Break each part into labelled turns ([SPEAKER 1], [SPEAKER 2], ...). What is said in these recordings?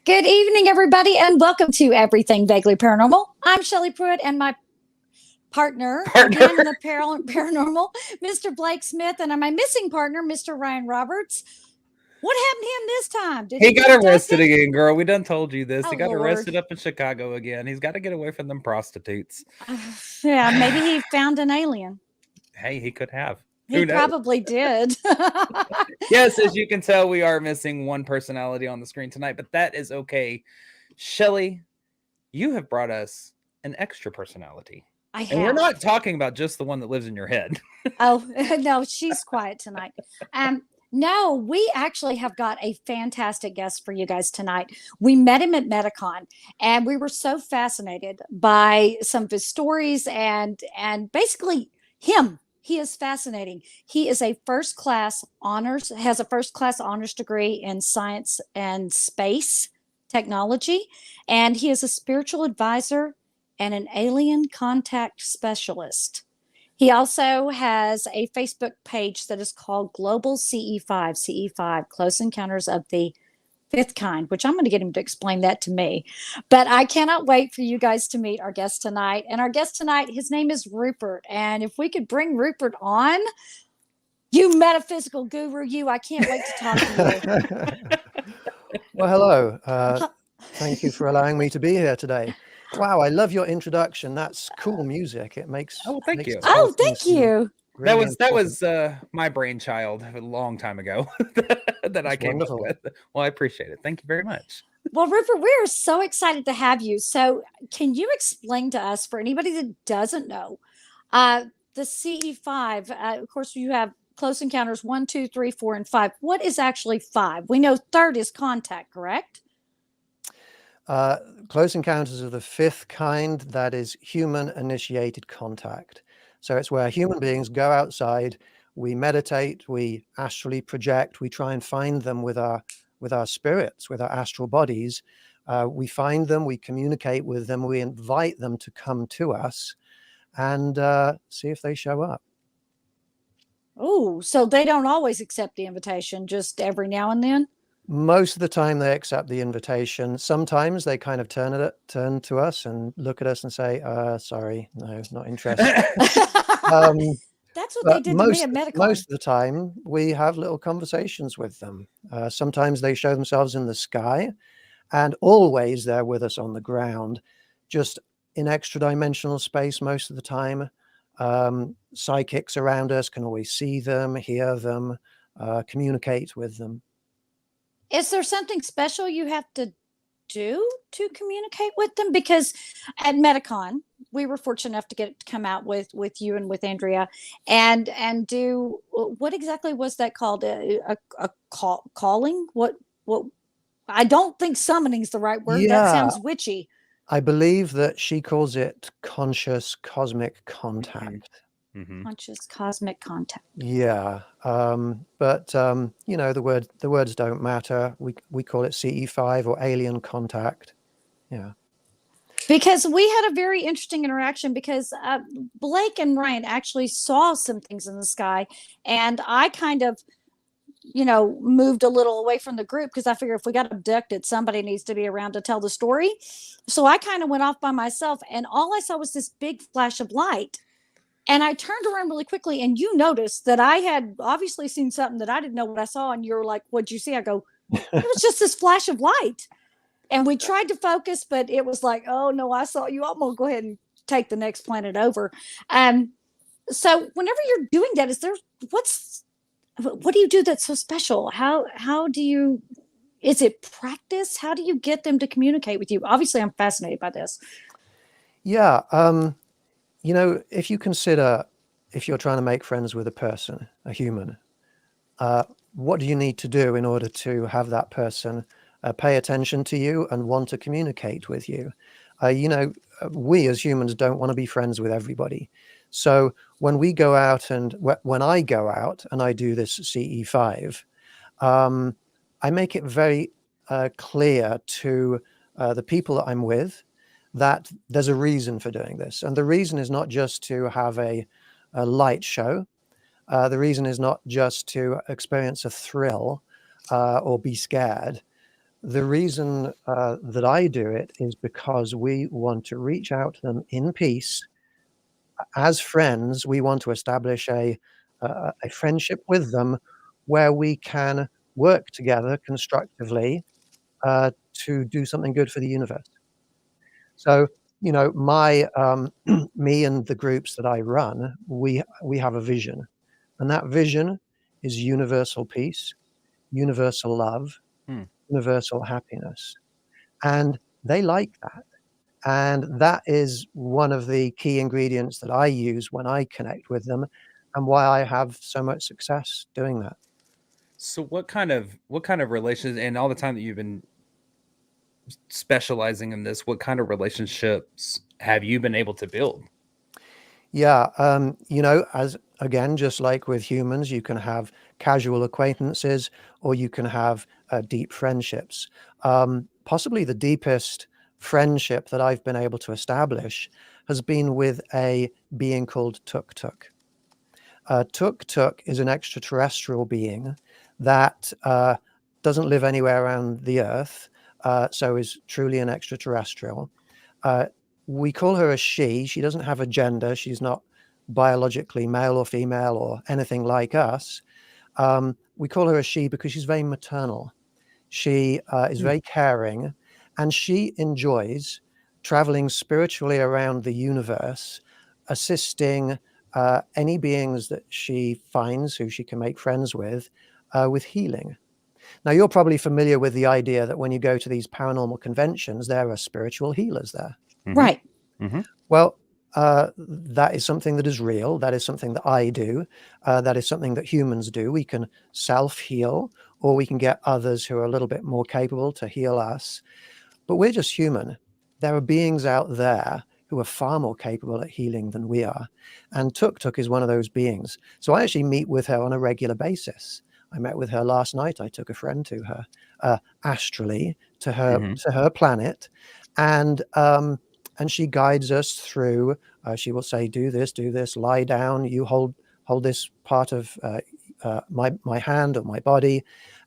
[SPEAKER 1] Good evening, everybody, and welcome to Everything Vaguely Paranormal. I'm Shelley Pruitt, and my partner again in the paranormal, Mr. Blake Smith, and my missing partner, Mr. Ryan Roberts. What happened to him this time? Did
[SPEAKER 2] he
[SPEAKER 1] get
[SPEAKER 2] got arrested
[SPEAKER 1] abducted?
[SPEAKER 2] again, girl. We done told you this.
[SPEAKER 1] Oh,
[SPEAKER 2] he got
[SPEAKER 1] Lord.
[SPEAKER 2] arrested up in Chicago again. He's got to get away from them prostitutes.
[SPEAKER 1] Yeah, maybe he found an alien.
[SPEAKER 2] Hey, he could have.
[SPEAKER 1] He probably did.
[SPEAKER 2] Yes, as you can tell, we are missing one personality on the screen tonight, but that is okay. Shelley, you have brought us an extra personality.
[SPEAKER 1] I have.
[SPEAKER 2] And we're not talking about just the one that lives in your head.
[SPEAKER 1] Oh, no, she's quiet tonight. No, we actually have got a fantastic guest for you guys tonight. We met him at Metacon, and we were so fascinated by some of his stories and basically him. He is fascinating. He is a has a first class honors degree in science and space technology, and he is a spiritual advisor and an alien contact specialist. He also has a Facebook page that is called Global CE5, Close Encounters of the Fifth Kind, which I'm going to get him to explain that to me. But I cannot wait for you guys to meet our guest tonight. And our guest tonight, his name is Rupert. And if we could bring Rupert on, you metaphysical guru, I can't wait to talk to
[SPEAKER 3] you. Well, hello. Thank you for allowing me to be here today. Wow, I love your introduction. That's cool music. It makes
[SPEAKER 2] thank you.
[SPEAKER 1] Oh, thank you.
[SPEAKER 2] That was my brainchild a long time ago that I came up with. Well, I appreciate it. Thank you very much.
[SPEAKER 1] Well, Rupert, we're so excited to have you. So can you explain to us, for anybody that doesn't know, the CE5, of course, you have Close Encounters 1, 2, 3, 4, and 5. What is actually 5? We know third is contact, correct?
[SPEAKER 3] Close Encounters of the Fifth Kind, that is human-initiated contact. So it's where human beings go outside, we meditate, we astrally project, we try and find them with our spirits, with our astral bodies. We find them, we communicate with them, we invite them to come to us and see if they show up.
[SPEAKER 1] Oh, so they don't always accept the invitation, just every now and then?
[SPEAKER 3] Most of the time they accept the invitation. Sometimes they kind of turn to us and look at us and say, sorry, no, not interested.
[SPEAKER 1] That's what they did to me at Metacon.
[SPEAKER 3] Most of the time we have little conversations with them. Sometimes they show themselves in the sky, and always they're with us on the ground, just in extra dimensional space most of the time. Psychics around us can always see them, hear them, communicate with them.
[SPEAKER 1] Is there something special you have to do to communicate with them? Because at Metacon, we were fortunate enough to come out with you and with Andrea and do, what exactly was that called? A calling? What? I don't think summoning is the right word.
[SPEAKER 3] Yeah.
[SPEAKER 1] That sounds witchy.
[SPEAKER 3] I believe that she calls it conscious cosmic contact.
[SPEAKER 1] Mm-hmm. Conscious cosmic contact.
[SPEAKER 3] Yeah. But the words don't matter. We call it CE5 or alien contact. Yeah.
[SPEAKER 1] Because we had a very interesting interaction because Blake and Ryan actually saw some things in the sky, and I kind of, moved a little away from the group because I figured if we got abducted, somebody needs to be around to tell the story. So I kind of went off by myself, and all I saw was this big flash of light. And I turned around really quickly, and you noticed that I had obviously seen something that I didn't know what I saw. And you're like, what'd you see? I go, it was just this flash of light. And we tried to focus, but it was like, oh, no, I saw you. I'm going to go ahead and take the next planet over. So whenever you're doing that, what do you do that's so special? How do you, is it practice? How do you get them to communicate with you? Obviously, I'm fascinated by this.
[SPEAKER 3] Yeah. If you consider, if you're trying to make friends with a person, a human, what do you need to do in order to have that person pay attention to you and want to communicate with you? We as humans don't want to be friends with everybody. So when we go out and when I go out and I do this CE5, I make it very clear to the people that I'm with that there's a reason for doing this. And the reason is not just to have a light show. The reason is not just to experience a thrill or be scared. the reason that I do it is because we want to reach out to them in peace. As friends, we want to establish a friendship with them where we can work together constructively to do something good for the universe. So, you know, my me and the groups that I run, we have a vision, and that vision is universal peace, universal love,
[SPEAKER 2] Hmm.
[SPEAKER 3] universal happiness, and they like that. And that is one of the key ingredients that I use when I connect with them, and why I have so much success doing that.
[SPEAKER 2] So what kind of relations, and all the time that you've been specializing in this, what kind of relationships have you been able to build?
[SPEAKER 3] Yeah, you know, as again, just like with humans, you can have casual acquaintances or you can have deep friendships. Possibly the deepest friendship that I've been able to establish has been with a being called Tuk Tuk. Tuk Tuk is an extraterrestrial being that doesn't live anywhere around the Earth, so is truly an extraterrestrial. We call her a she. She doesn't have a gender. She's not biologically male or female or anything like us. We call her a she because she's very maternal. She is very caring, and she enjoys traveling spiritually around the universe, assisting any beings that she finds who she can make friends with healing. Now, you're probably familiar with the idea that when you go to these paranormal conventions, there are spiritual healers there.
[SPEAKER 2] Mhm.
[SPEAKER 1] Right.
[SPEAKER 2] Mhm.
[SPEAKER 3] Well, that is something that is real. That is something that I do. That is something that humans do. We can self-heal, or we can get others who are a little bit more capable to heal us. But we're just human. There are beings out there who are far more capable at healing than we are. And Tuk Tuk is one of those beings. So I actually meet with her on a regular basis. I met with her last night. I took a friend to her astrally to her planet, and she guides us through. She will say, "Do this, lie down. You hold this part of my hand or my body,"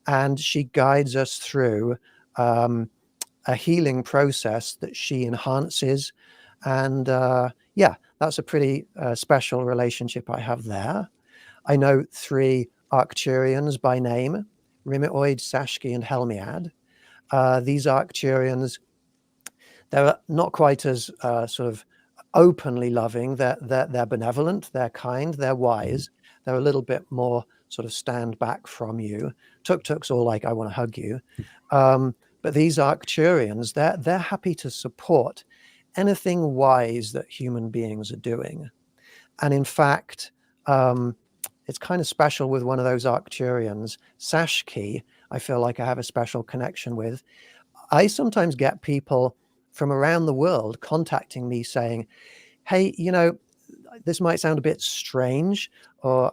[SPEAKER 3] and she guides us through a healing process that she enhances. And yeah, that's a pretty special relationship I have there. I know 3 Arcturians by name: Rimitoid, Sashki, and Helmiad. These Arcturians, they're not quite as sort of openly loving. They're benevolent, they're kind, they're wise. They're a little bit more sort of stand back from you. Tuk Tuk's all like, I want to hug you. But these Arcturians, they're happy to support anything wise that human beings are doing. And in fact, it's kind of special with one of those Arcturians, Sashki. I feel like I have a special connection with. I sometimes get people from around the world contacting me saying, hey, you know, this might sound a bit strange or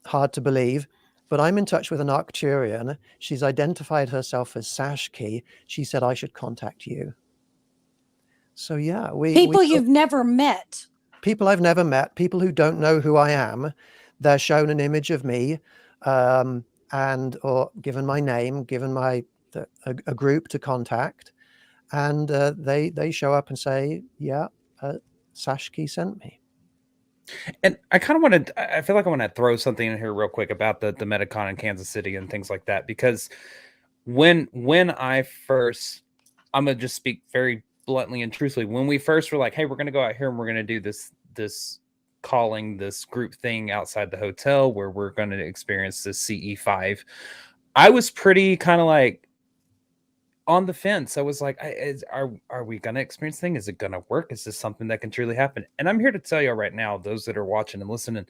[SPEAKER 3] hard to believe, but I'm in touch with an Arcturian. She's identified herself as Sashki. She said I should contact you. So yeah,
[SPEAKER 1] People you've never met.
[SPEAKER 3] People I've never met, people who don't know who I am, they're shown an image of me, and or given my name, given a group to contact, and they show up and say, yeah, Sashki sent me.
[SPEAKER 2] And I kind of want to, I feel like I want to throw something in here real quick about the Metacon in Kansas City and things like that, because when I first, I'm gonna just speak very bluntly and truthfully, when we first were like, hey, we're gonna go out here and we're gonna do this calling, this group thing outside the hotel where we're gonna experience this CE5, I was pretty kind of like on the fence. I was like, are we gonna experience thing? Is it gonna work? Is this something that can truly happen? And I'm here to tell you right now, those that are watching and listening,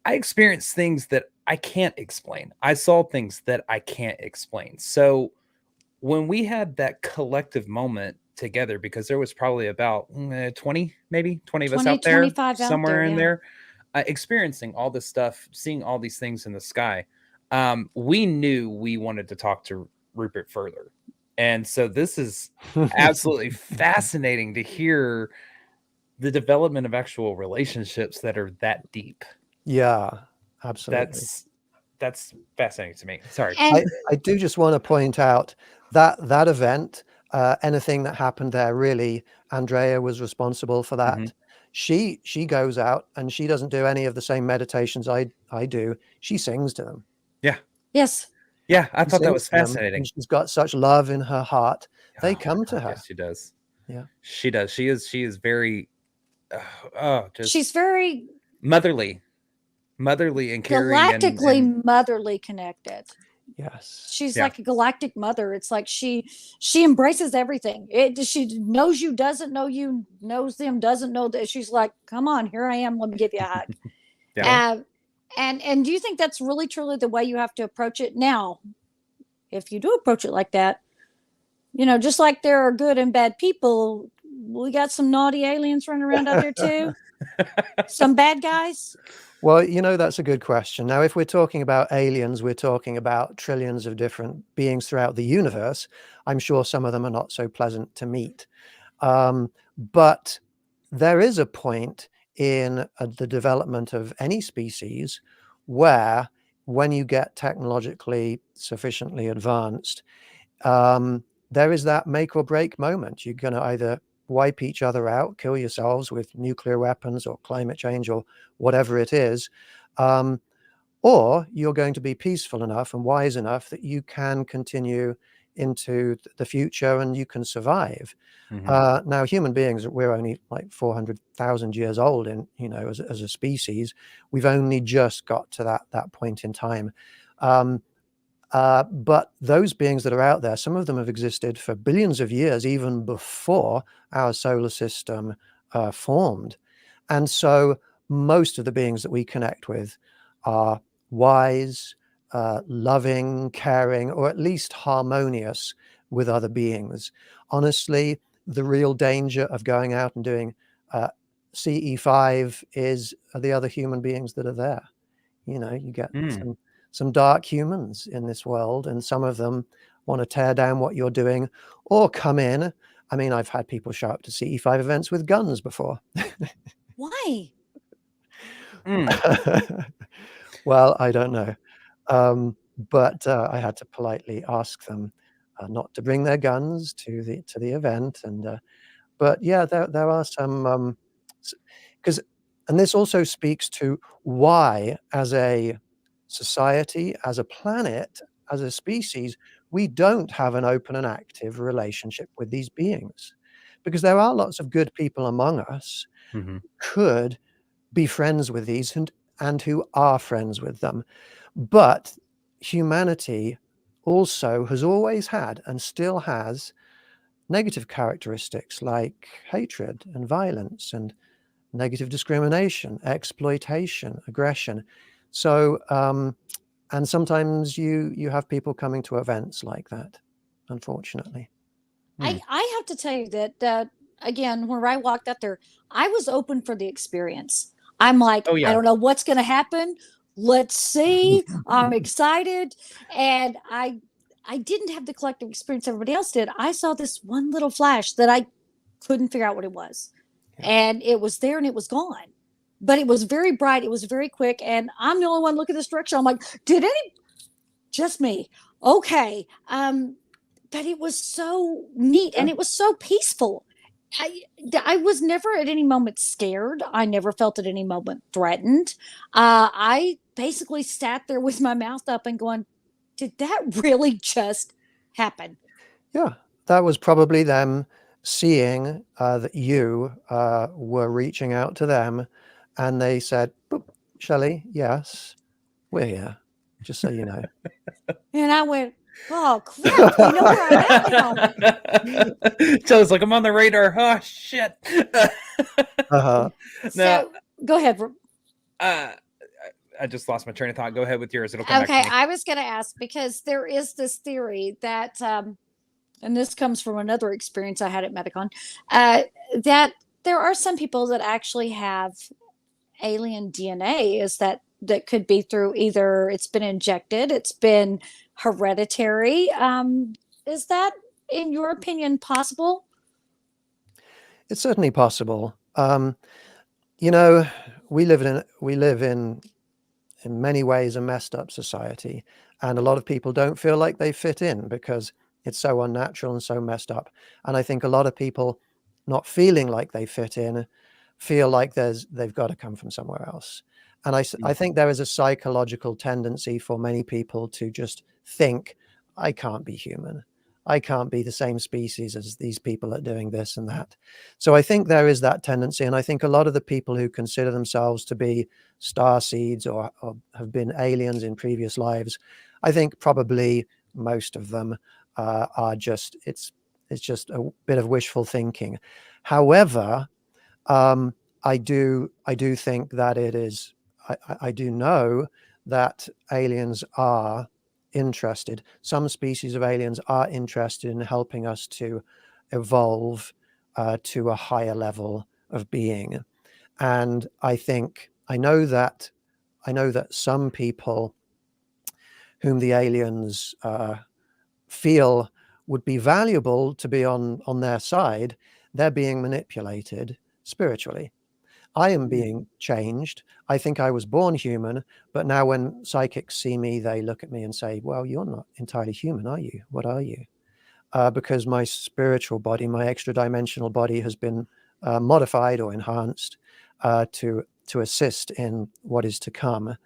[SPEAKER 2] I experienced things that I can't explain. I saw things that I can't explain. So when we had that collective moment together, because there was probably about 20, maybe 20 of us
[SPEAKER 1] 20,
[SPEAKER 2] out there,
[SPEAKER 1] 25 out
[SPEAKER 2] somewhere
[SPEAKER 1] there,
[SPEAKER 2] in
[SPEAKER 1] yeah.
[SPEAKER 2] there, experiencing all this stuff, seeing all these things in the sky, we knew we wanted to talk to Rupert further. And so this is absolutely fascinating to hear the development of actual relationships that are that deep.
[SPEAKER 3] Yeah, absolutely.
[SPEAKER 2] That's fascinating to me. Sorry.
[SPEAKER 1] And
[SPEAKER 3] I do just want to point out that event, anything that happened there, really, Andrea was responsible for that.
[SPEAKER 2] Mhm.
[SPEAKER 3] She goes out and she doesn't do any of the same meditations I do. She sings to them.
[SPEAKER 2] Yeah.
[SPEAKER 1] Yes.
[SPEAKER 2] Yeah, I
[SPEAKER 3] She
[SPEAKER 2] thought that
[SPEAKER 3] sings
[SPEAKER 2] was
[SPEAKER 3] to them,
[SPEAKER 2] fascinating.
[SPEAKER 3] and she's got such love in her heart. They
[SPEAKER 2] Oh my
[SPEAKER 3] come to
[SPEAKER 2] God,
[SPEAKER 3] her.
[SPEAKER 2] yes, she does.
[SPEAKER 3] Yeah.
[SPEAKER 2] She does. She is very, just
[SPEAKER 1] She's very
[SPEAKER 2] motherly and caring, and
[SPEAKER 1] galactically motherly connected.
[SPEAKER 3] Yes.
[SPEAKER 1] She's
[SPEAKER 2] Yeah.
[SPEAKER 1] like a galactic mother. It's like she embraces everything. She knows you, doesn't know you, knows them, doesn't know that. She's like, come on, here I am. Let me give you a hug.
[SPEAKER 2] Yeah.
[SPEAKER 1] And do you think that's really truly the way you have to approach it now? If you do approach it like that, just like there are good and bad people, we got some naughty aliens running around out there too. Some bad guys.
[SPEAKER 3] Well, that's a good question. Now, if we're talking about aliens, we're talking about trillions of different beings throughout the universe. I'm sure some of them are not so pleasant to meet. But there is a point in the development of any species where, when you get technologically sufficiently advanced, there is that make or break moment. You're going to either wipe each other out, kill yourselves with nuclear weapons or climate change or whatever it is, or you're going to be peaceful enough and wise enough that you can continue into the future and you can survive. Now, human beings, we're only like 400,000 years old as a species. We've only just got to that point in time. But those beings that are out there, some of them have existed for billions of years, even before our solar system formed. And so most of the beings that we connect with are wise, loving, caring, or at least harmonious with other beings. Honestly, the real danger of going out and doing CE5 is the other human beings that are there. You get some dark humans in this world, and some of them want to tear down what you're doing or come in. I mean, I've had people show up to CE5 events with guns before.
[SPEAKER 1] Why?
[SPEAKER 3] Well, I don't know. But I had to politely ask them not to bring their guns to the event. But yeah, there are some, because, and this also speaks to why, as a society, as a planet, as a species, we don't have an open and active relationship with these beings, because there are lots of good people among us who could be friends with these and who are friends with them. But humanity also has always had and still has negative characteristics like hatred and violence and negative discrimination, exploitation, aggression. So, and sometimes you have people coming to events like that, unfortunately.
[SPEAKER 1] I have to tell you that again, when I walked out there, I was open for the experience. I'm like,
[SPEAKER 2] Oh
[SPEAKER 1] I
[SPEAKER 2] yeah.
[SPEAKER 1] don't know what's going to happen. Let's see. I'm excited, and I didn't have the collective experience everybody else did. I saw this one little flash that I couldn't figure out what it was, and it was there and it was gone. But it was very bright. It was very quick, and I'm the only one looking this direction. I'm like, did any? Just me. Okay. But it was so neat and it was so peaceful. I was never at any moment scared. I never felt at any moment threatened. I basically sat there with my mouth up and going, did that really just happen?
[SPEAKER 3] Yeah, that was probably them seeing that you were reaching out to them, and they said, "Boop, Shelley, yes, we're here, just so you know."
[SPEAKER 1] And I went, oh crap, they know where I'm at now.
[SPEAKER 2] So it's like, I'm on the radar. Oh shit.
[SPEAKER 3] Uh-huh.
[SPEAKER 1] So go ahead.
[SPEAKER 2] I just lost my train of thought. Go ahead with yours. It'll come back
[SPEAKER 1] Okay,
[SPEAKER 2] to me.
[SPEAKER 1] I was going to ask because there is this theory that, and this comes from another experience I had at Metacon, that there are some people that actually have alien DNA. Is that could be through either it's been injected, it's been hereditary. Is that, in your opinion, possible?
[SPEAKER 3] It's certainly possible. We live in many ways a messed up society, and a lot of people don't feel like they fit in because It's so unnatural and so messed up. And I think a lot of people not feeling like they fit in feel like they've got to come from somewhere else. And I think there is a psychological tendency for many people to just think, I can't be human. I can't be the same species as these people are doing this and that. So I think there is that tendency. And I think a lot of the people who consider themselves to be star seeds or have been aliens in previous lives, I think probably most of them are just, it's just a bit of wishful thinking. However, I do think that it is, I do know that aliens are interested. Some species of aliens are interested in helping us to evolve to a higher level of being. And I know that some people whom the aliens feel would be valuable to be on their side, they're being manipulated spiritually. I am being changed. I think I was born human, but now when psychics see me, they look at me and say, well, you're not entirely human, are you? What are you? Because my spiritual body, my extra dimensional body has been modified or enhanced to assist in what is to come.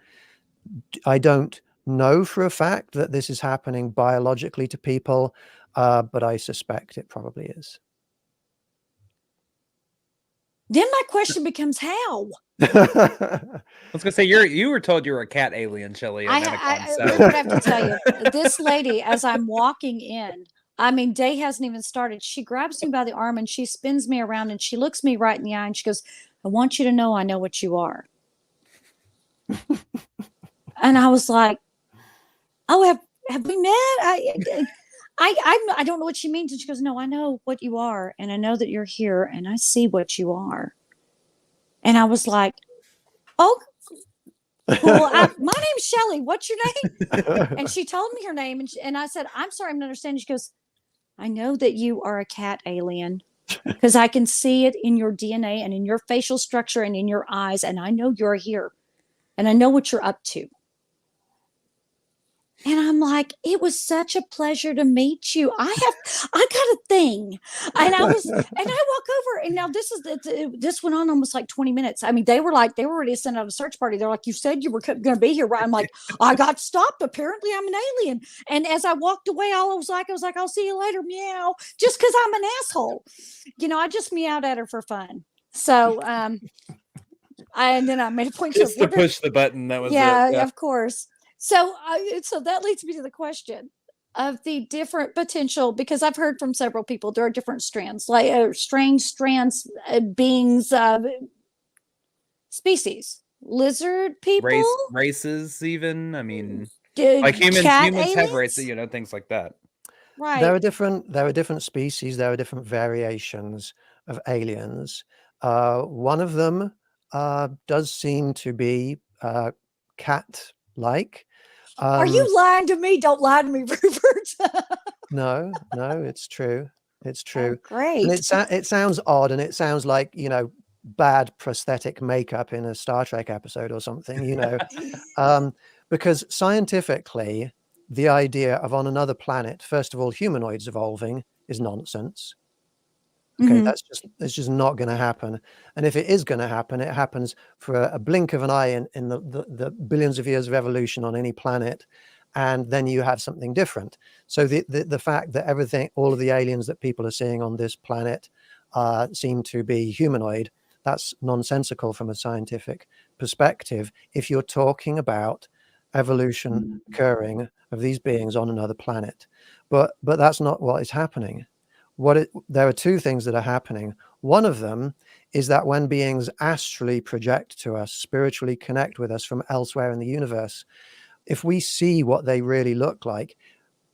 [SPEAKER 3] I don't know for a fact that this is happening biologically to people, but I suspect it probably is.
[SPEAKER 1] Then my question becomes how?
[SPEAKER 2] I was gonna say you were told you were a cat alien, Shelley.
[SPEAKER 1] I would have to tell you, this lady, as I'm walking in, I mean, day hasn't even started. She grabs me by the arm and she spins me around and she looks me right in the eye and she goes, I want you to know I know what you are. And I was like, oh, have we met? I don't know what she means. And she goes, no, I know what you are. And I know that you're here and I see what you are. And I was like, oh, cool. My name's Shelley. What's your name? And she told me her name. And I said, I'm sorry, I'm not understanding. She goes, I know that you are a cat alien because I can see it in your DNA and in your facial structure and in your eyes. And I know you're here and I know what you're up to. And I'm like, it was such a pleasure to meet you. I got a thing. And I walk over and now this went on almost like 20 minutes. I mean, they were ready to send out a search party. They're like, you said you were going to be here, right? I'm like, I got stopped. Apparently I'm an alien. And as I walked away, I was like, I'll see you later. Meow. Just cause I'm an asshole. I just meowed at her for fun. So, and then I made a point
[SPEAKER 2] just to push the button. That was
[SPEAKER 1] yeah, of course. So that leads me to the question of the different potential, because I've heard from several people, there are different strands, like strange strands, beings, species, lizard people,
[SPEAKER 2] races, even. I mean, like humans have races, things like that.
[SPEAKER 1] Right.
[SPEAKER 3] There are different species. There are different variations of aliens. One of them does seem to be cat-like.
[SPEAKER 1] Are you lying to me? Don't lie to me, Rupert.
[SPEAKER 3] No, it's true. It's true.
[SPEAKER 1] Oh, great.
[SPEAKER 3] And it sounds odd, and it sounds like, bad prosthetic makeup in a Star Trek episode or something, because scientifically, the idea of on another planet, first of all, humanoids evolving is nonsense. Okay, that's just not going to happen. And if it is going to happen, it happens for a blink of an eye in the billions of years of evolution on any planet, and then you have something different. So the fact that all of the aliens that people are seeing on this planet seem to be humanoid, that's nonsensical from a scientific perspective. If you're talking about evolution occurring of these beings on another planet, but that's not what is happening. There are two things that are happening. One of them is that when beings astrally project to us, spiritually connect with us from elsewhere in the universe, if we see what they really look like,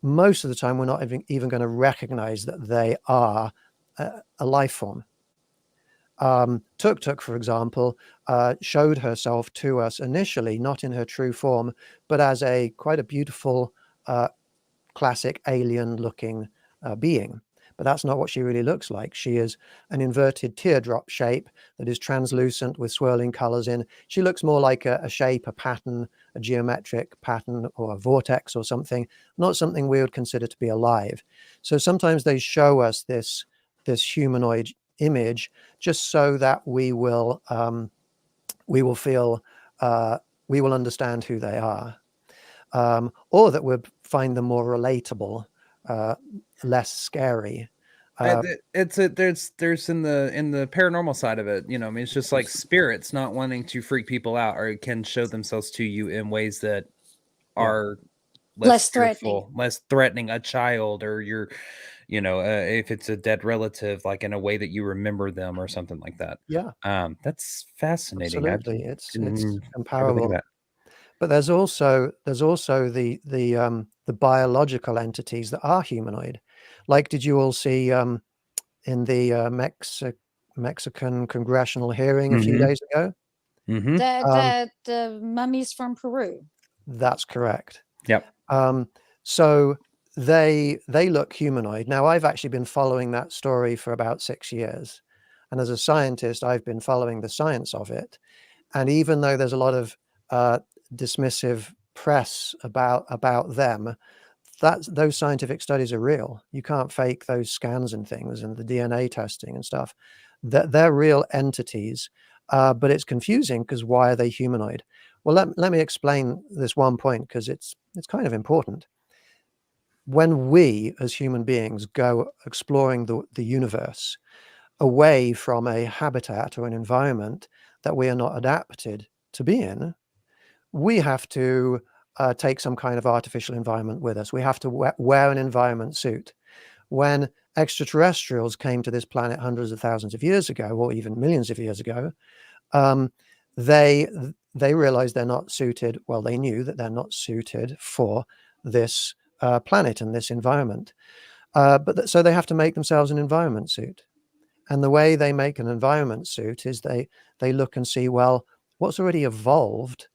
[SPEAKER 3] most of the time we're not even going to recognize that they are a life form. Tuk Tuk, for example, showed herself to us initially, not in her true form, but as quite a beautiful, classic alien-looking being. But that's not what she really looks like. She is an inverted teardrop shape that is translucent with swirling colors in. She looks more like a shape, a pattern, a geometric pattern or a vortex or something, not something we would consider to be alive. So sometimes they show us this humanoid image just so that we will feel, we will understand who they are, or that we'll find them more relatable, less scary.
[SPEAKER 2] There's in the paranormal side of it, you know, I mean, it's just like spirits not wanting to freak people out, or can show themselves to you in ways that are
[SPEAKER 1] Less
[SPEAKER 2] fearful, less threatening, a child, or your, you know, if it's a dead relative, like in a way that you remember them or something like that.
[SPEAKER 3] Yeah,
[SPEAKER 2] That's fascinating.
[SPEAKER 3] absolutely. It's
[SPEAKER 2] Never think
[SPEAKER 3] comparable.
[SPEAKER 2] of that.
[SPEAKER 3] But there's also the biological entities that are humanoid. Like, did you all see in the Mexican congressional hearing a few days ago?
[SPEAKER 2] Mm-hmm.
[SPEAKER 1] The mummies from Peru.
[SPEAKER 3] That's correct.
[SPEAKER 2] Yep.
[SPEAKER 3] So they look humanoid. Now, I've actually been following that story for about 6 years, and as a scientist, I've been following the science of it. And even though there's a lot of dismissive press about them, those scientific studies are real. You can't fake those scans and things and the DNA testing and stuff. They're real entities, but it's confusing because why are they humanoid? Well, let me explain this one point, because it's kind of important. When we as human beings go exploring the universe away from a habitat or an environment that we are not adapted to be in, we have to take some kind of artificial environment with us. We have to wear an environment suit. When extraterrestrials came to this planet hundreds of thousands of years ago, or even millions of years ago, they realized they're not suited. Well, they knew that they're not suited for this planet and this environment. So they have to make themselves an environment suit. And the way they make an environment suit is they look and see, well, what's already evolved,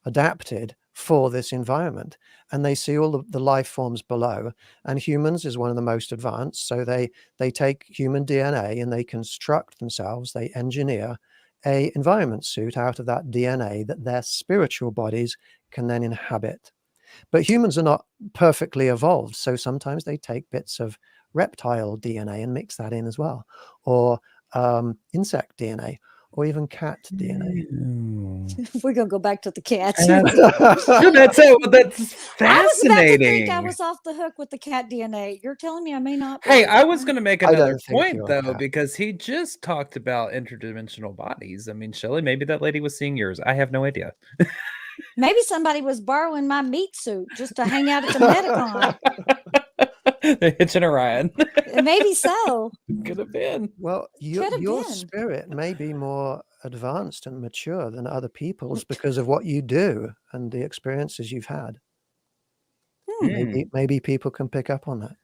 [SPEAKER 3] adapted for this environment, and they see all the life forms below, and humans is one of the most advanced. So they take human DNA and they construct themselves, they engineer a environment suit out of that DNA that their spiritual bodies can then inhabit. But humans are not perfectly evolved, so sometimes they take bits of reptile DNA and mix that in as well, or insect DNA, or even cat DNA.
[SPEAKER 1] We're gonna go back to the cats.
[SPEAKER 2] That's it. That's fascinating.
[SPEAKER 1] I was about to think I was off the hook with the cat DNA. You're telling me I may not be.
[SPEAKER 2] Hey, I was going to make another point,
[SPEAKER 3] you're
[SPEAKER 2] though, because he just talked about interdimensional bodies. I mean, Shelley, maybe that lady was seeing yours. I have no idea.
[SPEAKER 1] Maybe somebody was borrowing my meat suit just to hang out at the Metacon.
[SPEAKER 2] They're hitching a ride.
[SPEAKER 1] Maybe so.
[SPEAKER 2] Could have been.
[SPEAKER 3] Well, your spirit may be more advanced and mature than other people's because of what you do and the experiences you've had. Maybe people can pick up on that.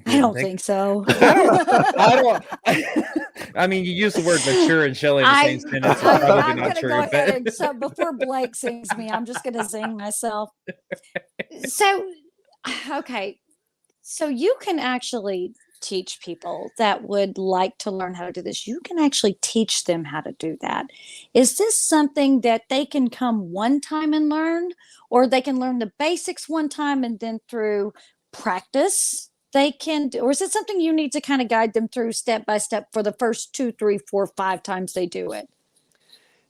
[SPEAKER 1] I don't think so.
[SPEAKER 2] I don't. I mean, you use the word mature and Shelley in the same sentence. It's probably
[SPEAKER 1] I'm
[SPEAKER 2] not
[SPEAKER 1] going to
[SPEAKER 2] true.
[SPEAKER 1] go ahead and so before Blake sings me, I'm just going to sing myself. So, okay. So you can actually teach people that would like to learn how to do this. You can actually teach them how to do that. Is this something that they can come one time and learn, or they can learn the basics one time and then through practice they can do, or is it something you need to kind of guide them through step by step for the first 2, 3, 4, 5 times they do it?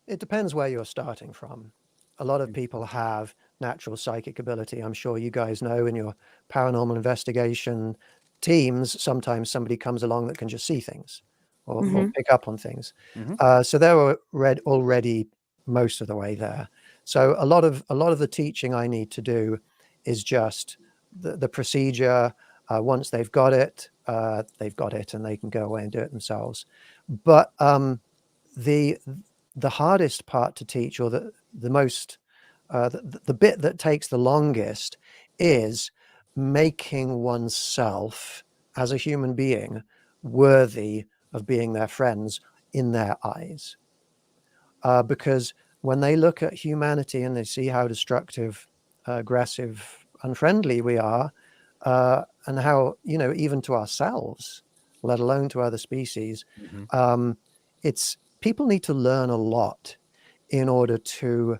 [SPEAKER 3] It depends where you're starting from. A lot of people have natural psychic ability. I'm sure you guys know in your paranormal investigation teams, sometimes somebody comes along that can just see things or pick up on things. So they're already most of the way there. So a lot of the teaching I need to do is just the procedure. Once they've got it, and they can go away and do it themselves. But the hardest part to teach, or the bit that takes the longest, is making oneself as a human being worthy of being their friends in their eyes. Because when they look at humanity and they see how destructive, aggressive, unfriendly we are, and how, even to ourselves, let alone to other species, it's people need to learn a lot in order to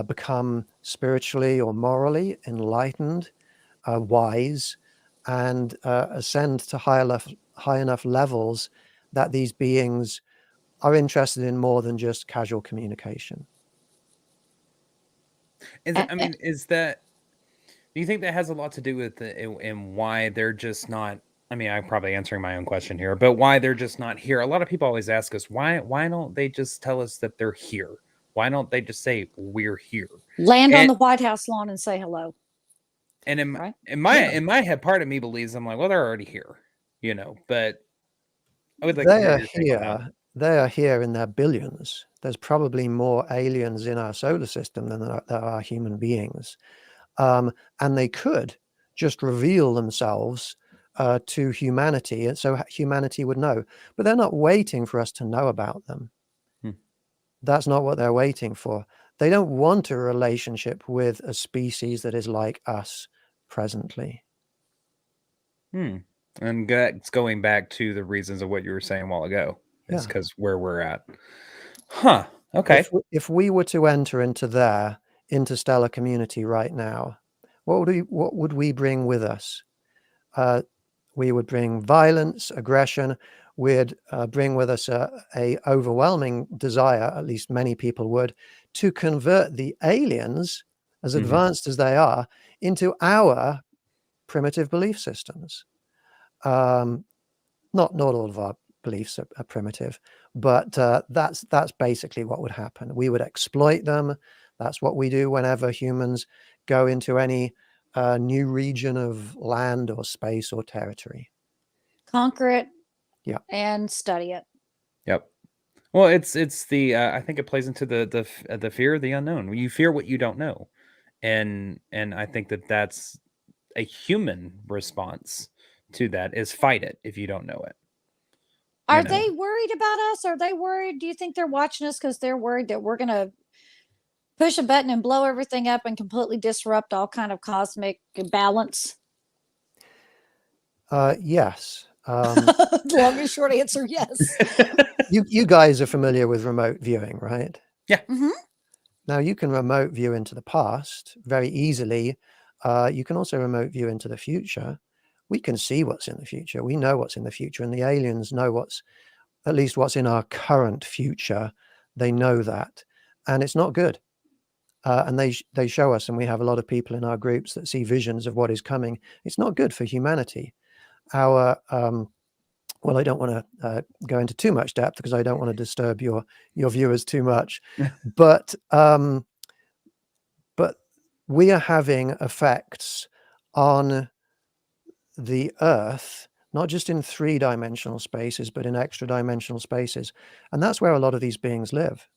[SPEAKER 3] become spiritually or morally enlightened, wise, and ascend to high enough levels that these beings are interested in more than just casual communication.
[SPEAKER 2] Is
[SPEAKER 1] Uh,
[SPEAKER 2] it, I mean, is that? Do you think that has a lot to do with and why they're just not? I mean, I'm probably answering my own question here, but why they're just not here? A lot of people always ask us why don't they just tell us that they're here? Why don't they just say we're here?
[SPEAKER 1] Land on
[SPEAKER 2] And
[SPEAKER 1] the White House lawn and say hello,
[SPEAKER 2] and
[SPEAKER 1] right?
[SPEAKER 2] in my head, part of me believes I'm like, well, they're already here, but I would like to
[SPEAKER 3] They
[SPEAKER 2] hear
[SPEAKER 3] are
[SPEAKER 2] your take on that.
[SPEAKER 3] here. They are here in their billions. There's probably more aliens in our solar system than there are human beings. And they could just reveal themselves to humanity, and so humanity would know. But they're not waiting for us to know about them.
[SPEAKER 2] Hmm.
[SPEAKER 3] That's not what they're waiting for. They don't want a relationship with a species that is like us presently.
[SPEAKER 2] Hmm. And that's going back to the reasons of what you were saying a while ago. Is
[SPEAKER 3] Yeah.
[SPEAKER 2] because where we're at. Huh. Okay.
[SPEAKER 3] If we were to enter into their interstellar community right now, what would we bring with us? We would bring violence, aggression. We'd bring with us a overwhelming desire, at least many people would, to convert the aliens, as
[SPEAKER 2] Mhm.
[SPEAKER 3] advanced as they are, into our primitive belief systems. Not all of our beliefs are primitive, but that's basically what would happen. We would exploit them. That's what we do whenever humans go into any new region of land or space or territory.
[SPEAKER 1] Conquer it,
[SPEAKER 3] Yeah.
[SPEAKER 1] and study it.
[SPEAKER 2] Yep. Well, it's the I think it plays into the fear of the unknown. You fear what you don't know, and I think that that's a human response to that is fight it if you don't know it.
[SPEAKER 1] Are
[SPEAKER 2] know?
[SPEAKER 1] they worried about us? Are they worried? Do you think they're watching us because they're worried that we're going to push a button and blow everything up and completely disrupt all kind of cosmic balance?
[SPEAKER 3] Yes.
[SPEAKER 1] Long and short answer, yes.
[SPEAKER 3] You guys are familiar with remote viewing, right?
[SPEAKER 2] Yeah.
[SPEAKER 1] Mm-hmm.
[SPEAKER 3] Now you can remote view into the past very easily. You can also remote view into the future. We can see what's in the future. We know what's in the future, and the aliens know at least what's in our current future. They know that, and it's not good. And they show us, and we have a lot of people in our groups that see visions of what is coming. It's not good for humanity. Our well, I don't want to go into too much depth because I don't want to disturb your viewers too much, but we are having effects on the Earth, not just in three-dimensional spaces, but in extra-dimensional spaces, and that's where a lot of these beings live.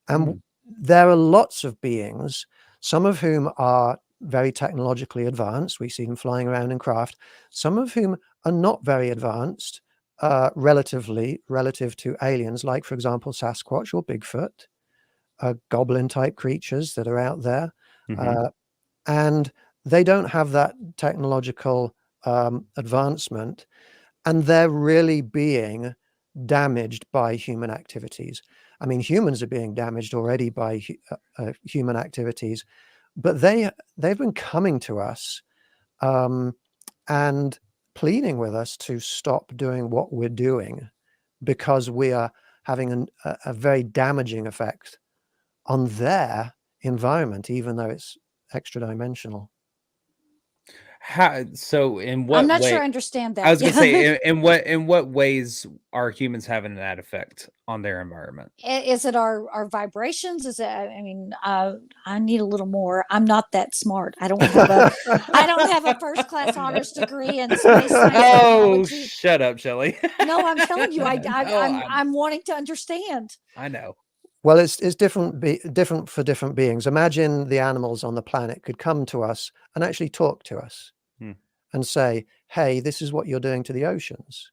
[SPEAKER 3] And there are lots of beings, some of whom are very technologically advanced. We see them flying around in craft. Some of whom are not very advanced, relative to aliens, like, for example, Sasquatch or Bigfoot, goblin-type creatures that are out there.
[SPEAKER 2] Mhm.
[SPEAKER 3] And they don't have that technological advancement, and they're really being damaged by human activities. I mean, humans are being damaged already by human activities, but they've been coming to us and pleading with us to stop doing what we're doing because we are having a very damaging effect on their environment, even though it's extra dimensional.
[SPEAKER 2] How so in
[SPEAKER 1] I'm
[SPEAKER 2] what
[SPEAKER 1] not sure
[SPEAKER 2] way
[SPEAKER 1] I understand
[SPEAKER 2] I
[SPEAKER 1] that.
[SPEAKER 2] was gonna say in what ways are humans having that effect on their environment?
[SPEAKER 1] Is it our vibrations? Is it? I mean, I need a little more. I'm not that smart. I don't have a first class honors degree in space science
[SPEAKER 2] Oh,
[SPEAKER 1] technology.
[SPEAKER 2] shut up, Shelley.
[SPEAKER 1] No, I'm telling you,
[SPEAKER 2] No,
[SPEAKER 1] I'm wanting to understand.
[SPEAKER 2] I know.
[SPEAKER 3] Well, it's different for different beings. Imagine the animals on the planet could come to us and actually talk to us
[SPEAKER 2] Hmm.
[SPEAKER 3] and say, "Hey, this is what you're doing to the oceans,"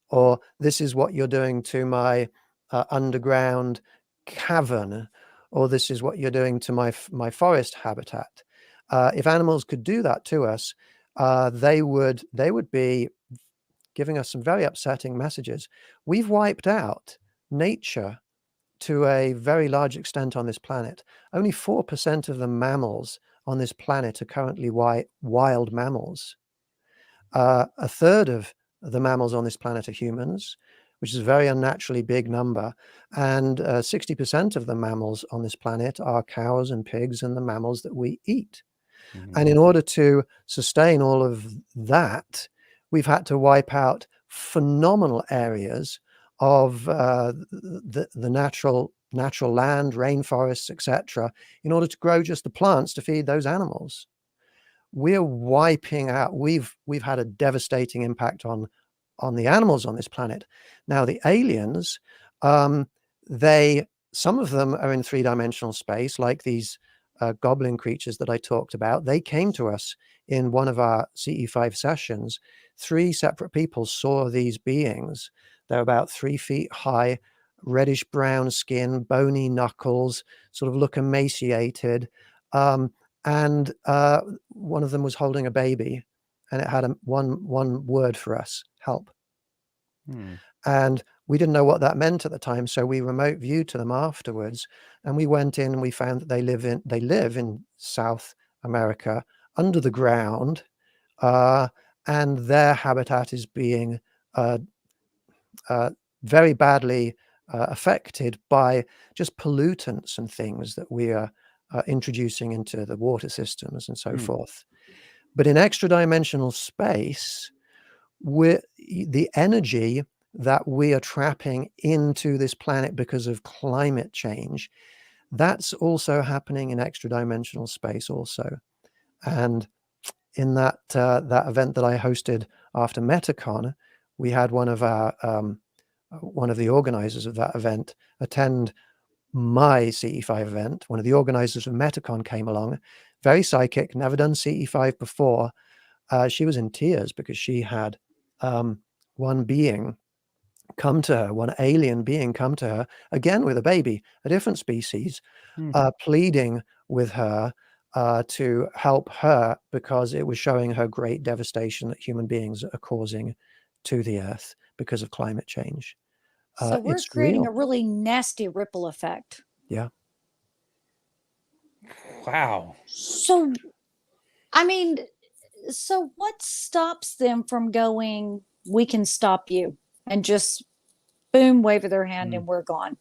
[SPEAKER 3] or "This is what you're doing to my underground cavern," or "This is what you're doing to my forest habitat." If animals could do that to us, they would be giving us some very upsetting messages. We've wiped out nature to a very large extent on this planet. Only 4% of the mammals on this planet are currently wild mammals. A third of the mammals on this planet are humans, which is a very unnaturally big number. And 60% of the mammals on this planet are cows and pigs and the mammals that we eat. And in order to sustain all of that, we've had to wipe out phenomenal areas of the natural land, rainforests, etc., in order to grow just the plants to feed those animals. We're wiping out. We've had a devastating impact on the animals on this planet. Now the aliens, some of them are in three-dimensional space, like these goblin creatures that I talked about. They came to us in one of our CE5 sessions. 3 separate people saw these beings. They're about 3 feet high, reddish brown skin, bony knuckles, sort of look emaciated. And one of them was holding a baby, and it had one word for us: help. And we didn't know what that meant at the time, so we remote viewed to them afterwards, and we went in and we found that they live in South America under the ground, and their habitat is being very badly affected by just pollutants and things that we are introducing into the water systems and so forth. But in extra dimensional space, the energy that we are trapping into this planet because of climate change, that's also happening in extra dimensional space also. And in that event that I hosted after Metacon, we had one of the organizers of that event attend my CE5 event. One of the organizers of Metacon came along, very psychic, never done CE5 before. She was in tears because she had one being come to her, one alien being come to her, again with a baby, a different species, pleading with her to help her because it was showing her great devastation that human beings are causing to the earth because of climate change.
[SPEAKER 1] So we're
[SPEAKER 3] It's
[SPEAKER 1] creating
[SPEAKER 3] real.
[SPEAKER 1] a really nasty ripple effect.
[SPEAKER 3] Yeah.
[SPEAKER 2] Wow.
[SPEAKER 1] So, I mean, so what stops them from going, we can stop you, and just boom, wave of their hand and we're gone?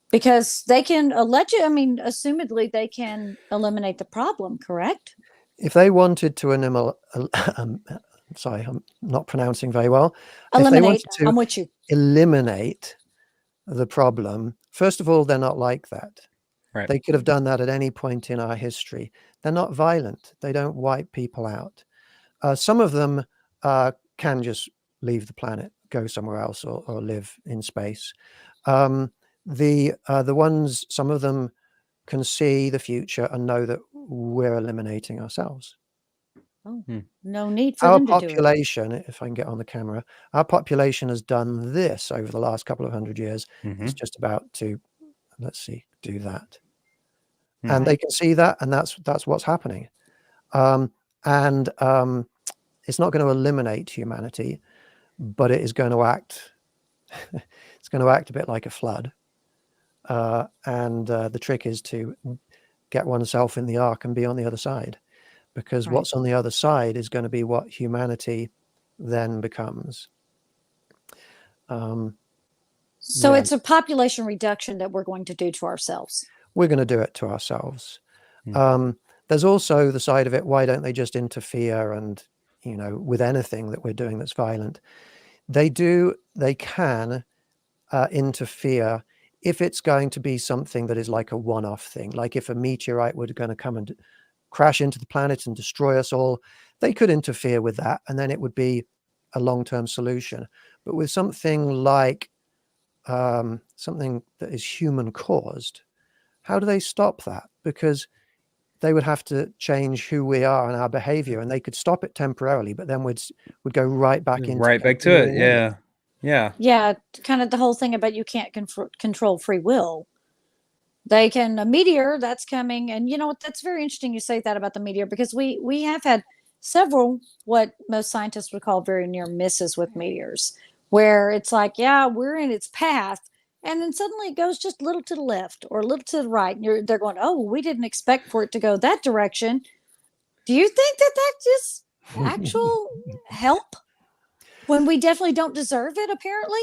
[SPEAKER 1] Because they can assumedly they can eliminate the problem, correct?
[SPEAKER 3] If they wanted to sorry, I'm not pronouncing very well.
[SPEAKER 1] Eliminate,
[SPEAKER 3] if they wanted to
[SPEAKER 1] I'm with you.
[SPEAKER 3] eliminate the problem, first of all, they're not like that.
[SPEAKER 2] Right.
[SPEAKER 3] They could have done that at any point in our history. They're not violent. They don't wipe people out. Some of them can just leave the planet, go somewhere else, or live in space. The ones, some of them can see the future and know that we're eliminating ourselves.
[SPEAKER 1] Oh, no need for
[SPEAKER 3] Our
[SPEAKER 1] them to do it.
[SPEAKER 3] population, if I can get on the camera, our population has done this over the last couple of 100 years. It's just about to, let's see, do that. And they can see that, and that's what's happening. It's not going to eliminate humanity, but it is going to act. It's going to act a bit like a flood. The trick is to get oneself in the ark and be on the other side, because what's on the other side is going to be what humanity then becomes.
[SPEAKER 1] So it's a population reduction that we're going to do to ourselves.
[SPEAKER 3] We're going to do it to ourselves. There's also the side of it, why don't they just interfere and, with anything that we're doing that's violent? They can interfere if it's going to be something that is like a one-off thing. Like if a meteorite were going to come and crash into the planet and destroy us all, they could interfere with that, and then it would be a long-term solution. But with something like something that is human caused, how do they stop that? Because they would have to change who we are and our behavior, and they could stop it temporarily, but then would go right back into
[SPEAKER 2] back to it. Yeah.
[SPEAKER 1] Kind of the whole thing about you can't control free will. They can, a meteor that's coming, and you know what, that's very interesting you say that about the meteor, because we have had several what most scientists would call very near misses with meteors, where it's like, yeah, we're in its path, and then suddenly it goes just a little to the left or a little to the right, and they're going, oh, we didn't expect for it to go that direction. Do you think that that's just actual help when we definitely don't deserve it, apparently?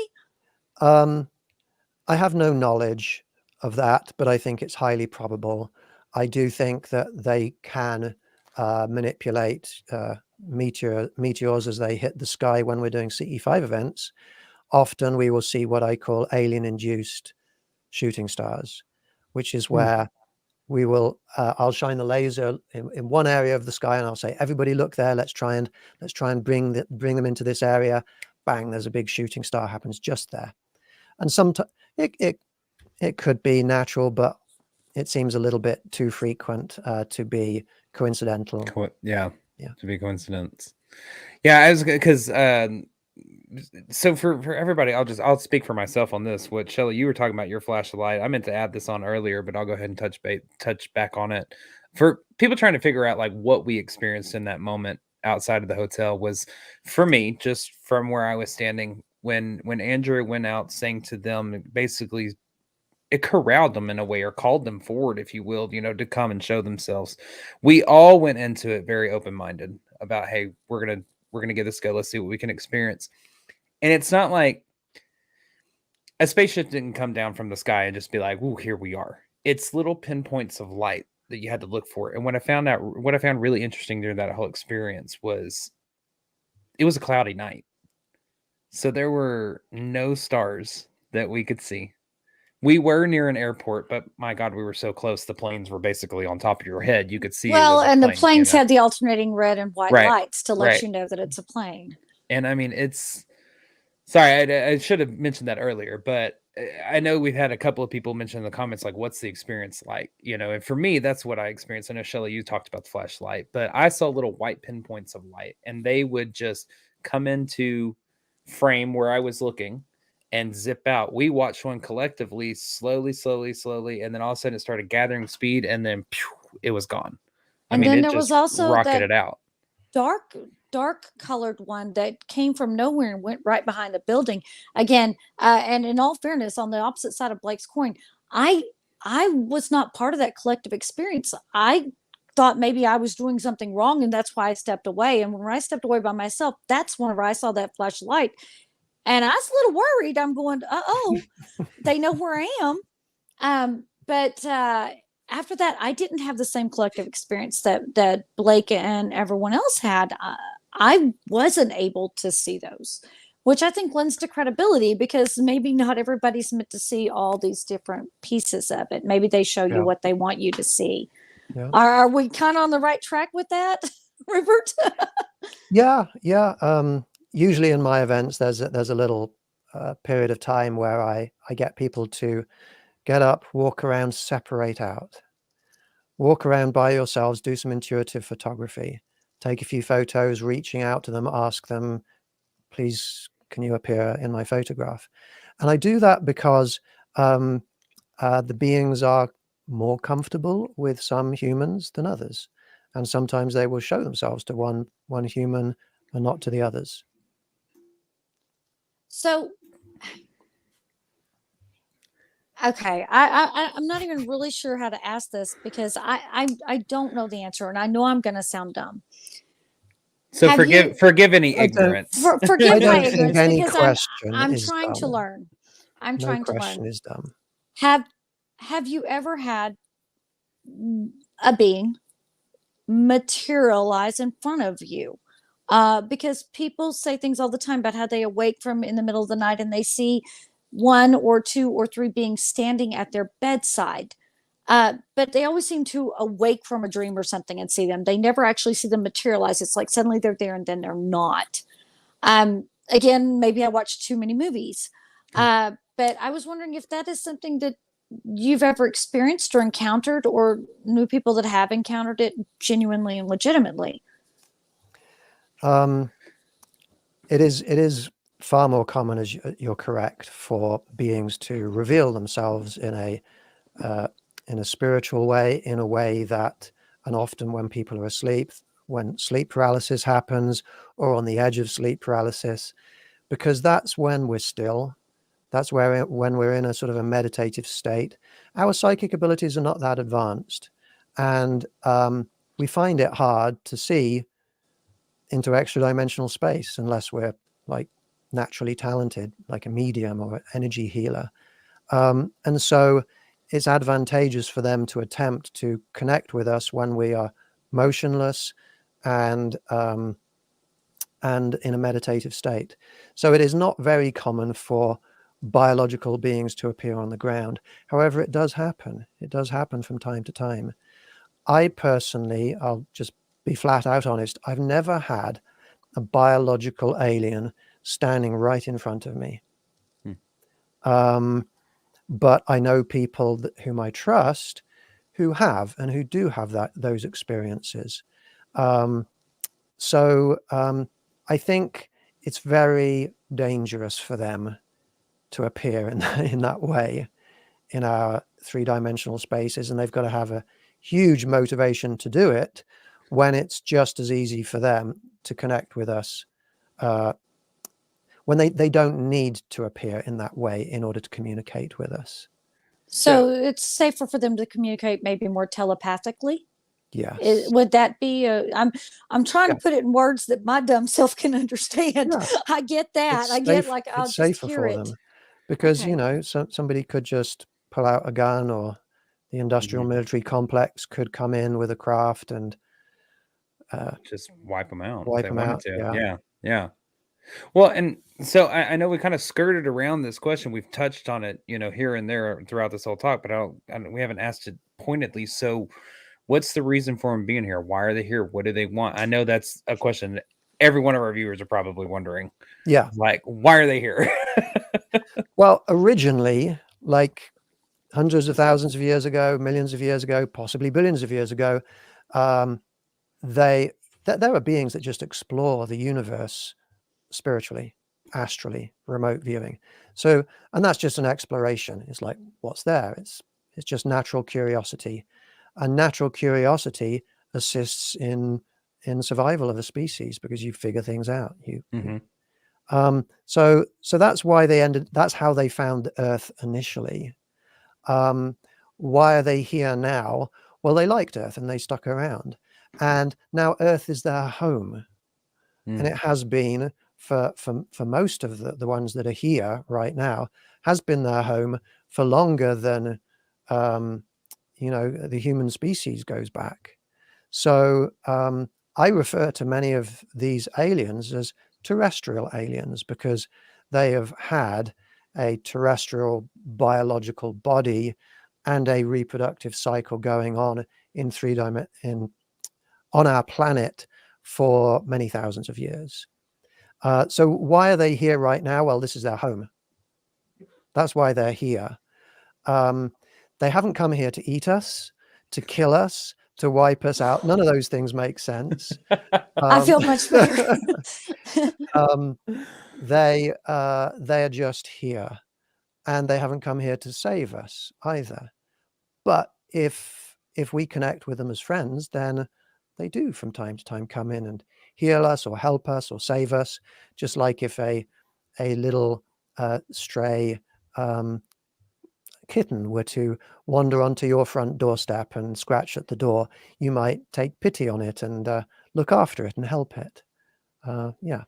[SPEAKER 3] I have no knowledge of that, but I think it's highly probable. I do think that they can manipulate meteors as they hit the sky when we're doing CE5 events. Often we will see what I call alien-induced shooting stars, which is where we will, I'll shine the laser in one area of the sky, and I'll say, everybody look there, let's try and bring them into this area. Bang, there's a big shooting star happens just there. And sometimes it could be natural, but it seems a little bit too frequent to be coincidental.
[SPEAKER 2] Yeah, to be coincidence. Yeah, I was because so for everybody, I'll speak for myself on this. What Shelly, you were talking about your flashlight. I meant to add this on earlier, but I'll go ahead and touch back on it. For people trying to figure out like what we experienced in that moment outside of the hotel was, for me, just from where I was standing when Andrew went out saying to them, basically it corralled them in a way, or called them forward, if you will, to come and show themselves. We all went into it very open-minded about, hey, we're gonna give this a go. Let's see what we can experience. And it's not like a spaceship didn't come down from the sky and just be like, "Ooh, here we are." It's little pinpoints of light that you had to look for. And what I found really interesting during that whole experience was it was a cloudy night. So there were no stars that we could see. We were near an airport, but my God, we were so close. The planes were basically on top of your head. You could see.
[SPEAKER 1] Well, and the planes had the alternating red and white lights to let you know that it's a plane.
[SPEAKER 2] And I mean, sorry, I should have mentioned that earlier, but I know we've had a couple of people mention in the comments, like, what's the experience like? And for me, that's what I experienced. I know, Shelly, you talked about the flashlight, but I saw little white pinpoints of light, and they would just come into frame where I was looking and zip out. We watched one collectively, slowly, and then all of a sudden it started gathering speed, and then it was gone.
[SPEAKER 1] And then there was also
[SPEAKER 2] rocketed out.
[SPEAKER 1] Dark colored one that came from nowhere and went right behind the building again. And in all fairness, on the opposite side of Blake's coin, I was not part of that collective experience. I thought maybe I was doing something wrong, and that's why I stepped away. And when I stepped away by myself, that's whenever I saw that flashlight. And I was a little worried. I'm going, they know where I am. But after that, I didn't have the same collective experience that Blake and everyone else had. I wasn't able to see those, which I think lends to credibility, because maybe not everybody's meant to see all these different pieces of it. Maybe they show you what they want you to see. Yeah. Are we kind of on the right track with that, Rupert?
[SPEAKER 3] Yeah. Usually in my events, there's a little period of time where I get people to get up, walk around, separate out, walk around by yourselves, do some intuitive photography, take a few photos, reaching out to them, ask them, please, can you appear in my photograph? And I do that because the beings are more comfortable with some humans than others. And sometimes they will show themselves to one human and not to the others.
[SPEAKER 1] So, okay, I'm not even really sure how to ask this, because I don't know the answer, and I know I'm going to sound dumb.
[SPEAKER 2] So forgive any ignorance.
[SPEAKER 1] Forgive my ignorance, because I'm trying to learn. I'm trying to learn. No
[SPEAKER 3] question is dumb.
[SPEAKER 1] Have you ever had a being materialize in front of you? Because people say things all the time about how they awake from in the middle of the night and they see one or two or three beings standing at their bedside. But they always seem to awake from a dream or something and see them. They never actually see them materialize. It's like suddenly they're there and then they're not. Again, maybe I watched too many movies. But I was wondering if that is something that you've ever experienced or encountered, or knew people that have encountered it genuinely and legitimately.
[SPEAKER 3] It is far more common, as you're correct, for beings to reveal themselves in a spiritual way, in a way that, and often when people are asleep, when sleep paralysis happens, or on the edge of sleep paralysis, because that's when we're still, That's where when we're in a sort of a meditative state, our psychic abilities are not that advanced, and we find it hard to see into extra dimensional space unless we're like naturally talented, like a medium or an energy healer. And so it's advantageous for them to attempt to connect with us when we are motionless and in a meditative state. So it is not very common for biological beings to appear on the ground. However, it does happen. It does happen from time to time. I personally, I'll just be flat out honest, I've never had a biological alien standing right in front of me. But I know people whom I trust who have and who do have those experiences. So I think it's very dangerous for them to appear in that way in our three-dimensional spaces, and they've got to have a huge motivation to do it when it's just as easy for them to connect with us, when they don't need to appear in that way in order to communicate with us.
[SPEAKER 1] So it's safer for them to communicate maybe more telepathically.
[SPEAKER 3] Yes.
[SPEAKER 1] Would that be I'm trying to put it in words that my dumb self can understand.
[SPEAKER 3] Yeah.
[SPEAKER 1] I get that.
[SPEAKER 3] It's
[SPEAKER 1] Get
[SPEAKER 3] safe,
[SPEAKER 1] like I'll
[SPEAKER 3] it's
[SPEAKER 1] just
[SPEAKER 3] safer
[SPEAKER 1] hear
[SPEAKER 3] for
[SPEAKER 1] it.
[SPEAKER 3] them because
[SPEAKER 1] Okay.
[SPEAKER 3] somebody could just pull out a gun, or the industrial military complex could come in with a craft and
[SPEAKER 2] just wipe them out if
[SPEAKER 3] wipe
[SPEAKER 2] they
[SPEAKER 3] them
[SPEAKER 2] wanted
[SPEAKER 3] out.
[SPEAKER 2] to. Yeah. Well, and so I know we kind of skirted around this question. We've touched on it, here and there throughout this whole talk, but we haven't asked it pointedly. So, what's the reason for them being here? Why are they here? What do they want? I know that's a question that every one of our viewers are probably wondering.
[SPEAKER 3] Yeah.
[SPEAKER 2] Like, why are they here?
[SPEAKER 3] Well, originally, like hundreds of thousands of years ago, millions of years ago, possibly billions of years ago, there are beings that just explore the universe spiritually, astrally, remote viewing. So, and that's just an exploration. It's like, what's there? It's just natural curiosity, and natural curiosity assists in survival of a species because you figure things out. So that's why that's how they found Earth initially. Why are they here now? Well, they liked Earth and they stuck around, and now Earth is their home. And it has been for most of the ones that are here right now, has been their home for longer than the human species goes back. So I refer to many of these aliens as terrestrial aliens because they have had a terrestrial biological body and a reproductive cycle going on in on our planet for many thousands of years. So why are they here right now? Well, this is their home. That's why they're here. They haven't come here to eat us, to kill us, to wipe us out. None of those things make sense.
[SPEAKER 1] I feel much better.
[SPEAKER 3] They are just here, and they haven't come here to save us either. But if we connect with them as friends, then they do from time to time come in and heal us or help us or save us. Just like if a little stray kitten were to wander onto your front doorstep and scratch at the door, you might take pity on it and look after it and help it. Yeah.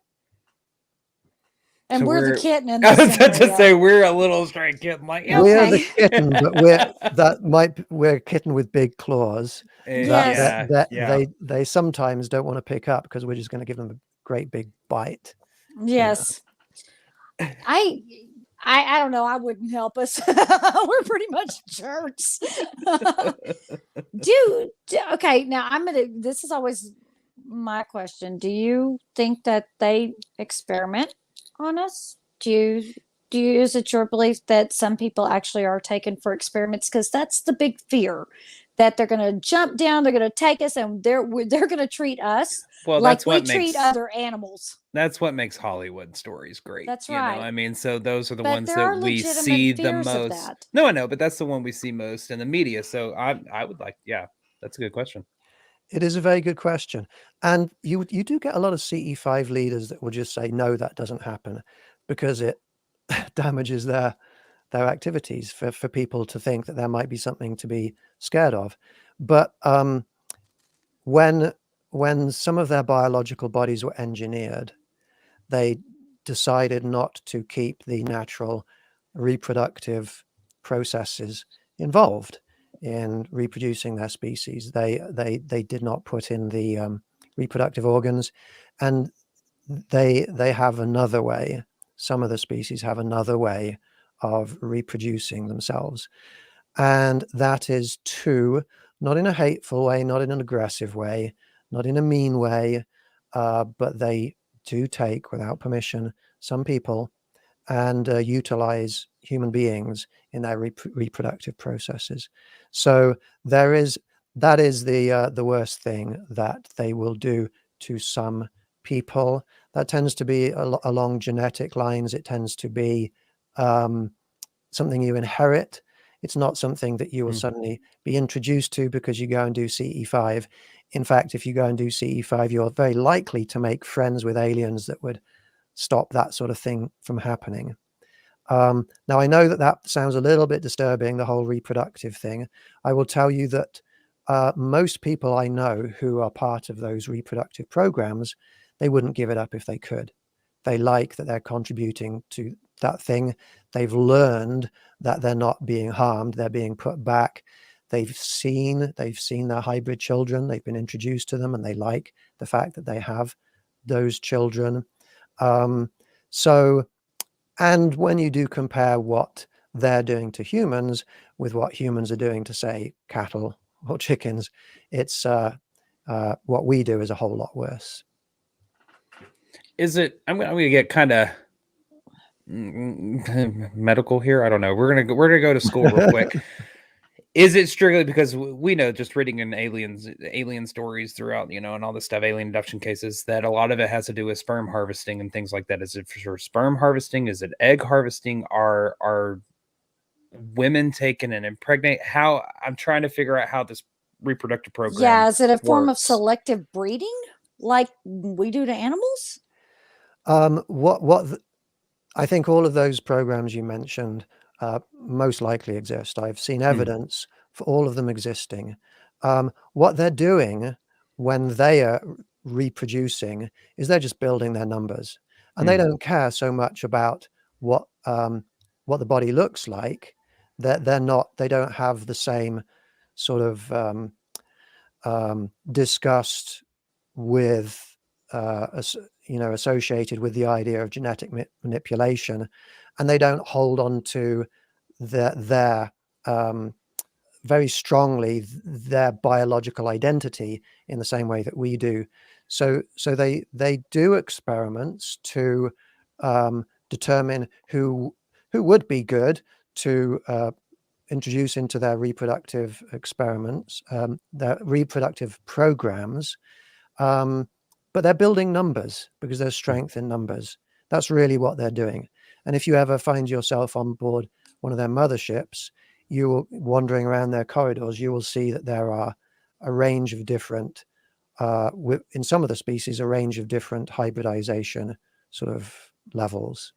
[SPEAKER 1] And
[SPEAKER 2] So
[SPEAKER 1] we're the kitten in
[SPEAKER 2] I
[SPEAKER 1] this
[SPEAKER 2] was about to
[SPEAKER 1] scenario.
[SPEAKER 2] say we're a little stray kitten, like
[SPEAKER 3] We're the kitten, but we're a kitten with big claws.
[SPEAKER 1] Yes.
[SPEAKER 3] They sometimes don't want to pick up because we're just going to give them a great big bite.
[SPEAKER 1] Yes. I don't know. I wouldn't help us. We're pretty much jerks. Okay. Now this is always my question. Do you think that they experiment on us? Is it your belief that some people actually are taken for experiments? Because that's the big fear, that they're going to jump down, they're going to take us, and they're going to treat us like we treat other animals.
[SPEAKER 2] That's what makes Hollywood stories great.
[SPEAKER 1] That's right.
[SPEAKER 2] I mean, so those are the
[SPEAKER 1] But
[SPEAKER 2] ones
[SPEAKER 1] there
[SPEAKER 2] that
[SPEAKER 1] are
[SPEAKER 2] we
[SPEAKER 1] legitimate
[SPEAKER 2] see the
[SPEAKER 1] fears of
[SPEAKER 2] most.
[SPEAKER 1] that.
[SPEAKER 2] No, I know, but that's the one we see most in the media. So I would like, that's a good question.
[SPEAKER 3] It is a very good question. And you do get a lot of CE5 leaders that will just say, no, that doesn't happen because it damages their activities for people to think that there might be something to be scared of. But when some of their biological bodies were engineered, they decided not to keep the natural reproductive processes involved in reproducing their species. They did not put in the reproductive organs, and they have another way. Some of the species have another way of reproducing themselves, and that is to, not in a hateful way, not in an aggressive way, not in a mean way, but they do take, without permission, some people and utilize human beings in their reproductive processes. So that is the worst thing that they will do to some people. That tends to be along genetic lines. It tends to be something you inherit. It's not something that you will suddenly be introduced to because you go and do CE5. In fact, if you go and do CE5, you're very likely to make friends with aliens that would stop that sort of thing from happening. Now, I know that sounds a little bit disturbing, the whole reproductive thing. I will tell you that most people I know who are part of those reproductive programs, they wouldn't give it up if they could. They like that they're contributing to that thing. They've learned that they're not being harmed. They're being put back. They've seen their hybrid children. They've been introduced to them, and they like the fact that they have those children. And when you do compare what they're doing to humans with what humans are doing to, say, cattle or chickens, it's what we do is a whole lot worse.
[SPEAKER 2] Is it? I'm gonna get kind of medical here. I don't know. We're gonna go to school real quick. Is it strictly because we know, just reading in alien stories throughout, and all this stuff, alien abduction cases, that a lot of it has to do with sperm harvesting and things like that? Is it for sure sperm harvesting? Is it egg harvesting? Are women taken and impregnate? How, I'm trying to figure out how this reproductive program.
[SPEAKER 1] Yeah, is it a form of
[SPEAKER 2] works.
[SPEAKER 1] selective breeding like we do to animals?
[SPEAKER 3] I think all of those programs you mentioned most likely exist. I've seen evidence for all of them existing. What they're doing when they are reproducing is they're just building their numbers, and they don't care so much about what the body looks like. They don't have the same sort of disgust with associated with the idea of genetic manipulation, and they don't hold on to their very strongly their biological identity in the same way that we do. So they do experiments to determine who would be good to introduce into their reproductive experiments, their reproductive programs. But they're building numbers because there's strength in numbers. That's really what they're doing. And if you ever find yourself on board one of their motherships, you will, wandering around their corridors, you will see that there are a range of different, in some of the species, a range of different hybridization sort of levels.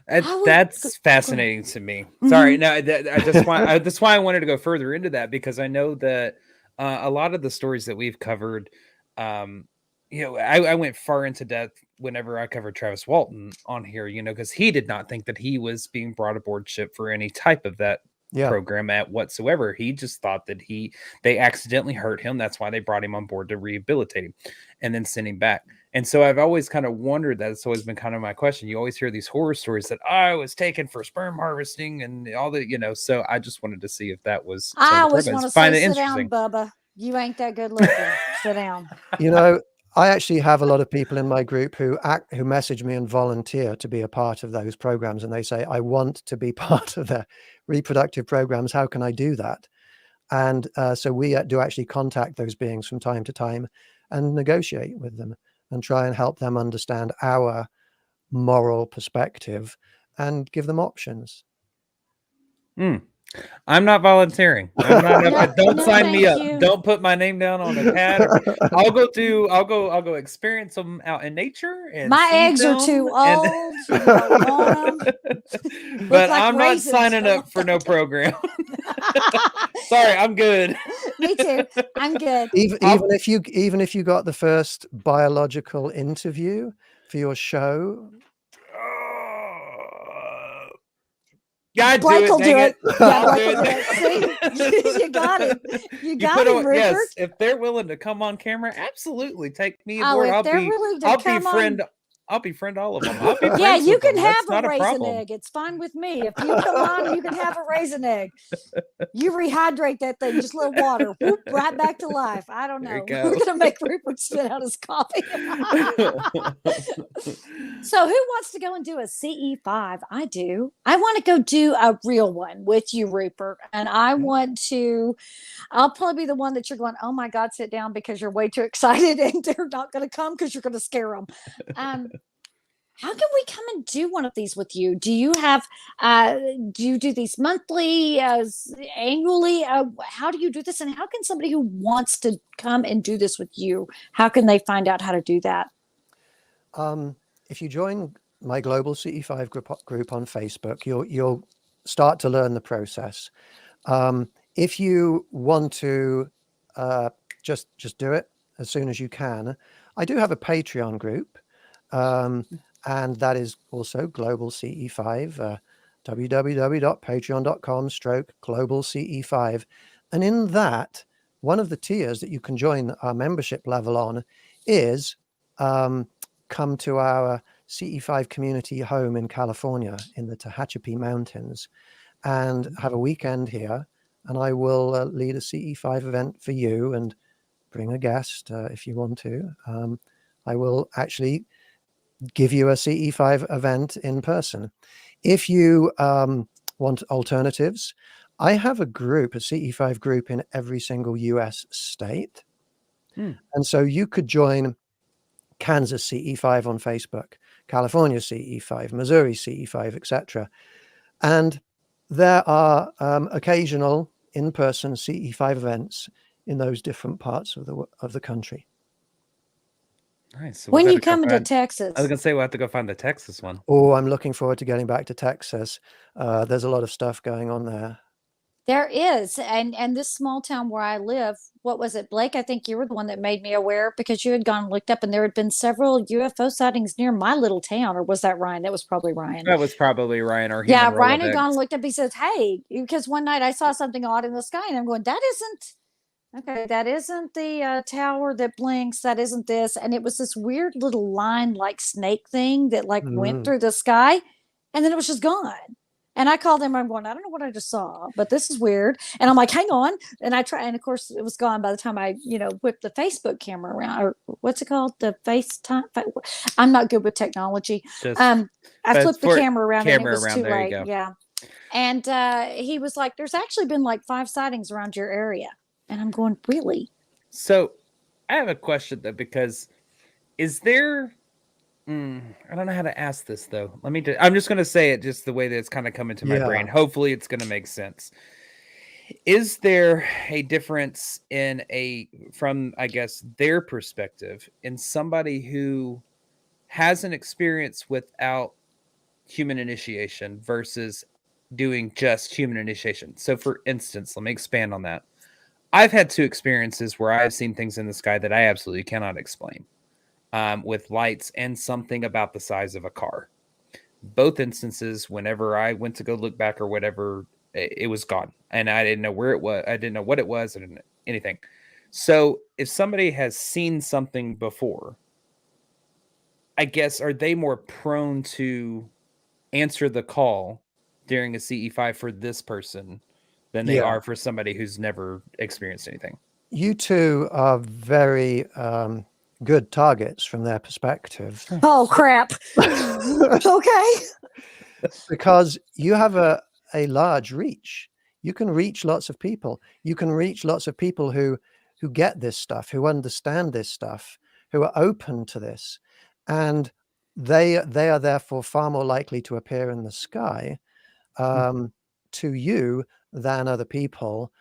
[SPEAKER 2] That's fascinating to me. Sorry, no, that's why I wanted to go further into that, because I know that a lot of the stories that we've covered, I went far into depth whenever I covered Travis Walton on here, because he did not think that he was being brought aboard ship for any type of that program at whatsoever. He just thought that they accidentally hurt him. That's why they brought him on board to rehabilitate him and then send him back. And so I've always kind of wondered that. It's always been kind of my question. You always hear these horror stories that I was taken for sperm harvesting and all the, so I just wanted to see if that was.
[SPEAKER 1] I always want to say, sit down, Bubba. You ain't that good looking. Sit down.
[SPEAKER 3] I actually have a lot of people in my group who message me and volunteer to be a part of those programs. And they say, I want to be part of their reproductive programs. How can I do that? And so we do actually contact those beings from time to time and negotiate with them and try and help them understand our moral perspective and give them options.
[SPEAKER 2] I'm not volunteering. I'm not.
[SPEAKER 1] No,
[SPEAKER 2] Don't
[SPEAKER 1] no,
[SPEAKER 2] sign me
[SPEAKER 1] thank
[SPEAKER 2] up.
[SPEAKER 1] you.
[SPEAKER 2] Don't put my name down on a pad. I'll go experience them out in nature and
[SPEAKER 1] My
[SPEAKER 2] see
[SPEAKER 1] eggs are
[SPEAKER 2] them.
[SPEAKER 1] too
[SPEAKER 2] And
[SPEAKER 1] old. You don't want them. Look
[SPEAKER 2] but
[SPEAKER 1] like
[SPEAKER 2] I'm not
[SPEAKER 1] raisins.
[SPEAKER 2] signing up for no program. Sorry, I'm good.
[SPEAKER 1] Me too. I'm good.
[SPEAKER 3] Even if you got the first biological interview for your show.
[SPEAKER 2] God, do
[SPEAKER 1] Blake
[SPEAKER 2] it,
[SPEAKER 1] will
[SPEAKER 2] dang
[SPEAKER 1] do
[SPEAKER 2] it.
[SPEAKER 1] it. Yeah,
[SPEAKER 2] I'll
[SPEAKER 1] Blake
[SPEAKER 2] do
[SPEAKER 1] will do it. See, you got him. You got him, Rupert.
[SPEAKER 2] Yes, if they're willing to come on camera, absolutely take me
[SPEAKER 1] Oh,
[SPEAKER 2] aboard.
[SPEAKER 1] if they're willing to come on.
[SPEAKER 2] I'll befriend all of them. I'll be
[SPEAKER 1] Yeah,
[SPEAKER 2] friends
[SPEAKER 1] you
[SPEAKER 2] with
[SPEAKER 1] can
[SPEAKER 2] them. That's
[SPEAKER 1] have
[SPEAKER 2] not
[SPEAKER 1] a
[SPEAKER 2] a
[SPEAKER 1] raisin
[SPEAKER 2] problem.
[SPEAKER 1] egg. It's fine with me. If you come on, you can have a raisin egg. You rehydrate that thing, just a little water, whoop, right back to life. I don't
[SPEAKER 2] There you
[SPEAKER 1] know.
[SPEAKER 2] go.
[SPEAKER 1] We're gonna make Rupert spit out his coffee. So who wants to go and do a CE5? I do. I want to go do a real one with you, Rupert. And I want to, I'll probably be the one that you're going, oh my God, sit down because you're way too excited and they're not going to come because you're going to scare them. How can we come and do one of these with you? Do you have, do you do these monthly, annually? How do you do this? And how can somebody who wants to come and do this with you, how can they find out how to do that?
[SPEAKER 3] If you join my global CE5 group on Facebook, you'll start to learn the process. If you want to just do it as soon as you can, I do have a Patreon group, and that is also Global CE5, www.patreon.com/Global CE5. And in that, one of the tiers that you can join our membership level on is come to our CE5 community home in California in the Tehachapi Mountains and have a weekend here. And I will lead a CE5 event for you and bring a guest if you want to. I will actually give you a CE5 event in person. If you want alternatives, I have a group, a CE5 group in every single US state. And so you could join Kansas CE5 on Facebook, California CE5, Missouri CE5, etc. And there are occasional in-person CE5 events in those different parts of the country.
[SPEAKER 2] Nice. So
[SPEAKER 1] when you come to Texas,
[SPEAKER 2] I was gonna say we'll have to go find the Texas one.
[SPEAKER 3] Oh, I'm looking forward to getting back to Texas. There's a lot of stuff going on there.
[SPEAKER 1] there is, and this small town where I live, what was it, Blake? I think you were the one that made me aware because you had gone and looked up, and there had been several UFO sightings near my little town, or was that Ryan? That was probably Ryan.
[SPEAKER 2] That was probably Ryan or
[SPEAKER 1] Yeah,
[SPEAKER 2] human
[SPEAKER 1] Ryan had
[SPEAKER 2] Rolodex.
[SPEAKER 1] gone and looked up. He says, "Hey," because one night I saw something odd in the sky, and I'm going, "That isn't okay. That isn't the tower that blinks. That isn't this." And it was this weird little line like snake thing that like went through the sky, and then it was just gone. And I called him. I'm going, I don't know what I just saw, but this is weird. And I'm like, hang on. And I try, and of course, it was gone by the time I, whipped the Facebook camera around, or what's it called, the FaceTime. I'm not good with technology.
[SPEAKER 2] Just
[SPEAKER 1] I flipped the camera around, and it was too
[SPEAKER 2] there
[SPEAKER 1] late.
[SPEAKER 2] you go.
[SPEAKER 1] Yeah. And he was like, "There's actually been like 5 sightings around your area," and I'm going, "Really?"
[SPEAKER 2] So, I have a question though, because is there? I don't know how to ask this though. I'm just going to say it just the way that it's kind of coming to my brain. Hopefully it's going to make sense. Is there a difference from, I guess, their perspective in somebody who has an experience without human initiation versus doing just human initiation? So for instance, let me expand on that. I've had 2 experiences where I've seen things in the sky that I absolutely cannot explain. With lights and something about the size of a car. Both instances, whenever I went to go look back or whatever, it was gone. And I didn't know where it was. I didn't know what it was. I didn't know anything. So if somebody has seen something before, I guess, are they more prone to answer the call during a CE5 for this person than they are for somebody who's never experienced anything?
[SPEAKER 3] You two are very good targets from their perspective.
[SPEAKER 1] Oh crap. Okay.
[SPEAKER 3] Because you have a large reach. You can reach lots of people. You can reach lots of people who get this stuff, who understand this stuff, who are open to this. And they are therefore far more likely to appear in the sky to you than other people,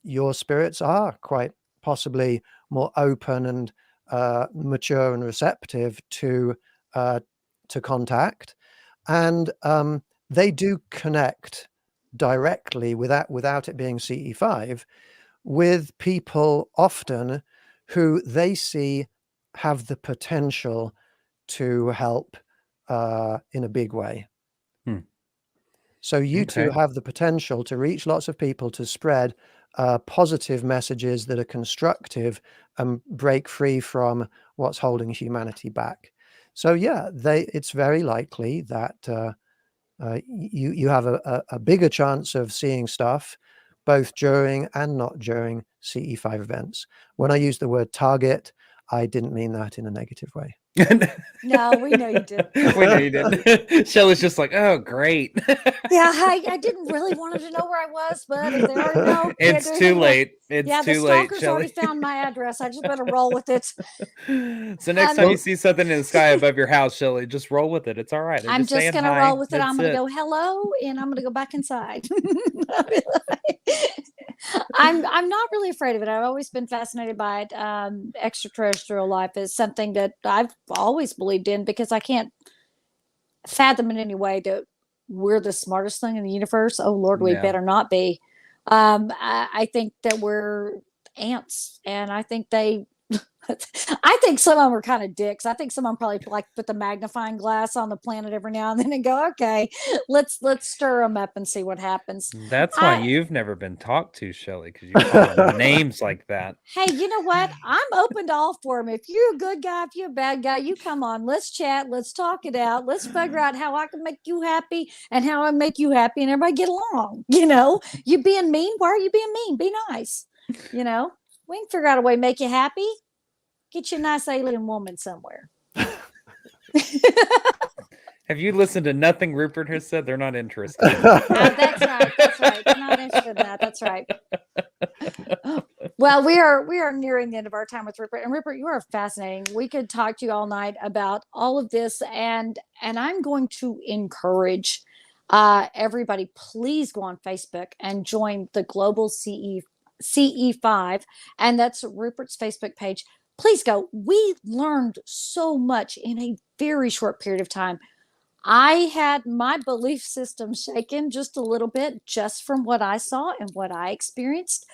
[SPEAKER 3] your spirits are quite possibly more open and mature and receptive to contact, and they do connect directly without it being CE5 with people often who they see have the potential to help in a big way. So you two have the potential to reach lots of people, to spread positive messages that are constructive and break free from what's holding humanity back. So yeah, it's very likely that you have a bigger chance of seeing stuff both during and not during CE5 events. When I use the word target, I didn't mean that in a negative way.
[SPEAKER 1] No, we know you did.
[SPEAKER 2] We know you did. Shelley's just like, oh, great.
[SPEAKER 1] Yeah, I didn't really want him to know where I was, but if they already know,
[SPEAKER 2] it's too late. It's
[SPEAKER 1] yeah,
[SPEAKER 2] too
[SPEAKER 1] the
[SPEAKER 2] late.
[SPEAKER 1] stalkers already found my address. I just better roll with it.
[SPEAKER 2] So next time you see something in the sky above your house, Shelley, just roll with it. It's all right.
[SPEAKER 1] I'm just going to roll with it. I'm going to go hello, and I'm going to go back inside. I'm not really afraid of it. I've always been fascinated by it. Extraterrestrial life is something that I've always believed in, because I can't fathom in any way that we're the smartest thing in the universe. Oh Lord, we better not be. I think that we're ants, and I think I think some of them are kind of dicks. I think some of them probably like put the magnifying glass on the planet every now and then and go, okay, let's stir them up and see what happens.
[SPEAKER 2] That's why you've never been talked to, Shelley, because you call them names like that.
[SPEAKER 1] Hey, you know what? I'm open to all for them. If you're a good guy, if you're a bad guy, you come on. Let's chat. Let's talk it out. Let's figure out how I can make you happy and how I make you happy, and everybody get along. You being mean. Why are you being mean? Be nice. We can figure out a way to make you happy. Get you a nice alien woman somewhere.
[SPEAKER 2] Have you listened to nothing Rupert has said? They're not interested.
[SPEAKER 1] That's right. They're not interested in that. That's right. Well, we are nearing the end of our time with Rupert. And Rupert, you are fascinating. We could talk to you all night about all of this. And I'm going to encourage everybody, please go on Facebook and join the Global CE5. And that's Rupert's Facebook page. Please go. We learned so much in a very short period of time. I had my belief system shaken just a little bit, just from what I saw and what I experienced.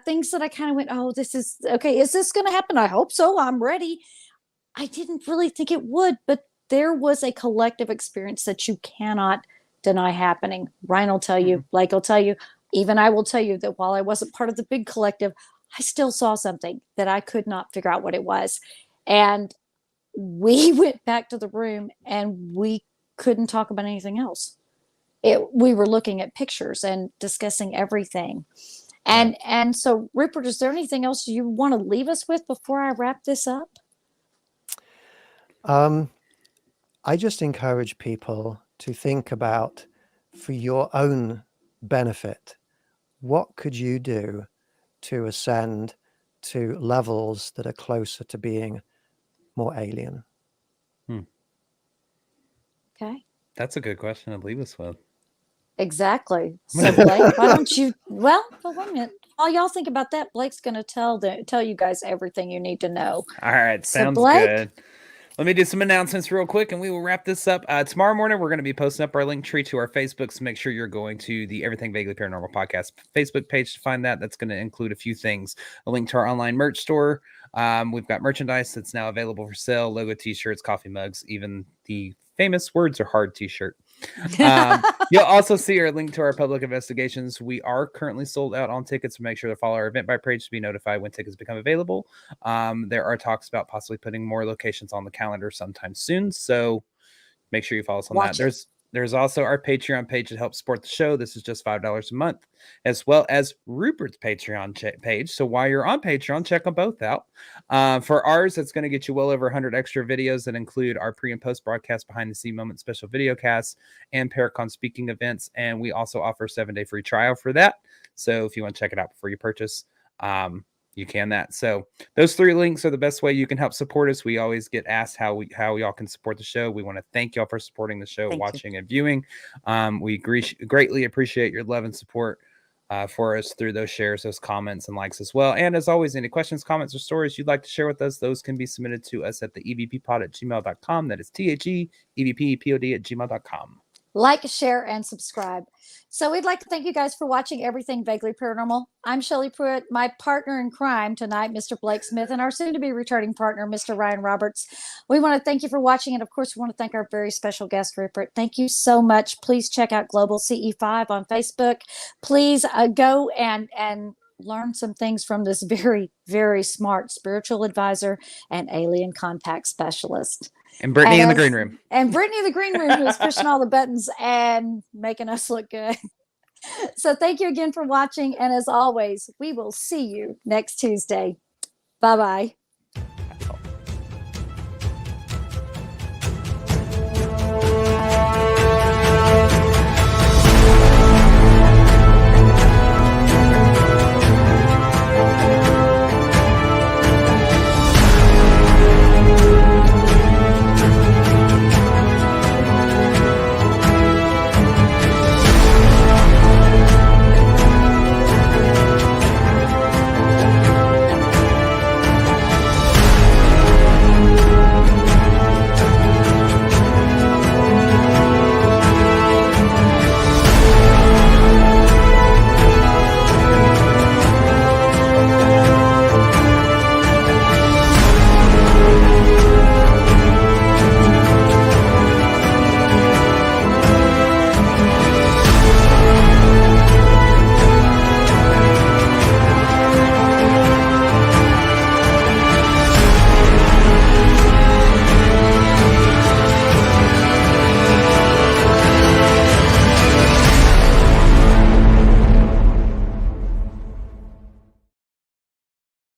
[SPEAKER 1] Things that I kind of went, oh, this is okay. Is this going to happen? I hope so. I'm ready. I didn't really think it would, but there was a collective experience that you cannot deny happening. Ryan will tell you, Blake will tell you, even I will tell you that while I wasn't part of the big collective, I still saw something that I could not figure out what it was. And we went back to the room and we couldn't talk about anything else. We were looking at pictures and discussing everything. And so, Rupert, is there anything else you want to leave us with before I wrap this up?
[SPEAKER 3] I just encourage people to think about, for your own benefit, what could you do to ascend to levels that are closer to being more alien?
[SPEAKER 1] Okay.
[SPEAKER 2] That's a good question to leave us with.
[SPEAKER 1] Exactly. So, Blake, why don't you? Well, but wait a minute. While y'all think about that, Blake's going to tell you guys everything you need to know.
[SPEAKER 2] All right, sounds good. Let me do some announcements real quick, and we will wrap this up. Tomorrow morning, we're going to be posting up our link tree to our Facebook, so make sure you're going to the Everything Vaguely Paranormal Podcast Facebook page to find that. That's going to include a few things. A link to our online merch store. We've got merchandise that's now available for sale, logo t-shirts, coffee mugs, even the famous Words Are Hard t-shirt. You'll also see our link to our public investigations. We are currently sold out on tickets, so make sure to follow our Eventbrite page to be notified when tickets become available. There are talks about possibly putting more locations on the calendar sometime soon, so make sure you follow us on that. There's also our Patreon page that helps support the show. This is just $5 a month, as well as Rupert's Patreon page. So while you're on Patreon, check them both out. For ours, it's going to get you well over 100 extra videos that include our pre and post broadcast, behind the scene moment, special video casts, and Paracon speaking events. And we also offer a 7-day free trial for that. So if you want to check it out before you purchase, you can that. So those 3 links are the best way you can help support us. We always get asked how y'all can support the show. We want to thank y'all for supporting the show, watching and viewing. We greatly appreciate your love and support for us through those shares, those comments, and likes as well. And as always, any questions, comments, or stories you'd like to share with us, those can be submitted to us at the evppod@gmail.com. That is THEEVPPOD@gmail.com.
[SPEAKER 1] Like, share, and subscribe. So we'd like to thank you guys for watching Everything Vaguely Paranormal. I'm Shelley Pruitt, my partner in crime tonight, Mr. Blake Smith, and our soon-to-be returning partner, Mr. Ryan Roberts. We want to thank you for watching, and of course, we want to thank our very special guest, Rupert. Thank you so much. Please check out Global CE5 on Facebook. Please go and learn some things from this very, very smart spiritual advisor and alien contact specialist.
[SPEAKER 2] And Brittany in the green room.
[SPEAKER 1] And Brittany in the green room, who's pushing all the buttons and making us look good. So thank you again for watching. And as always, we will see you next Tuesday. Bye-bye.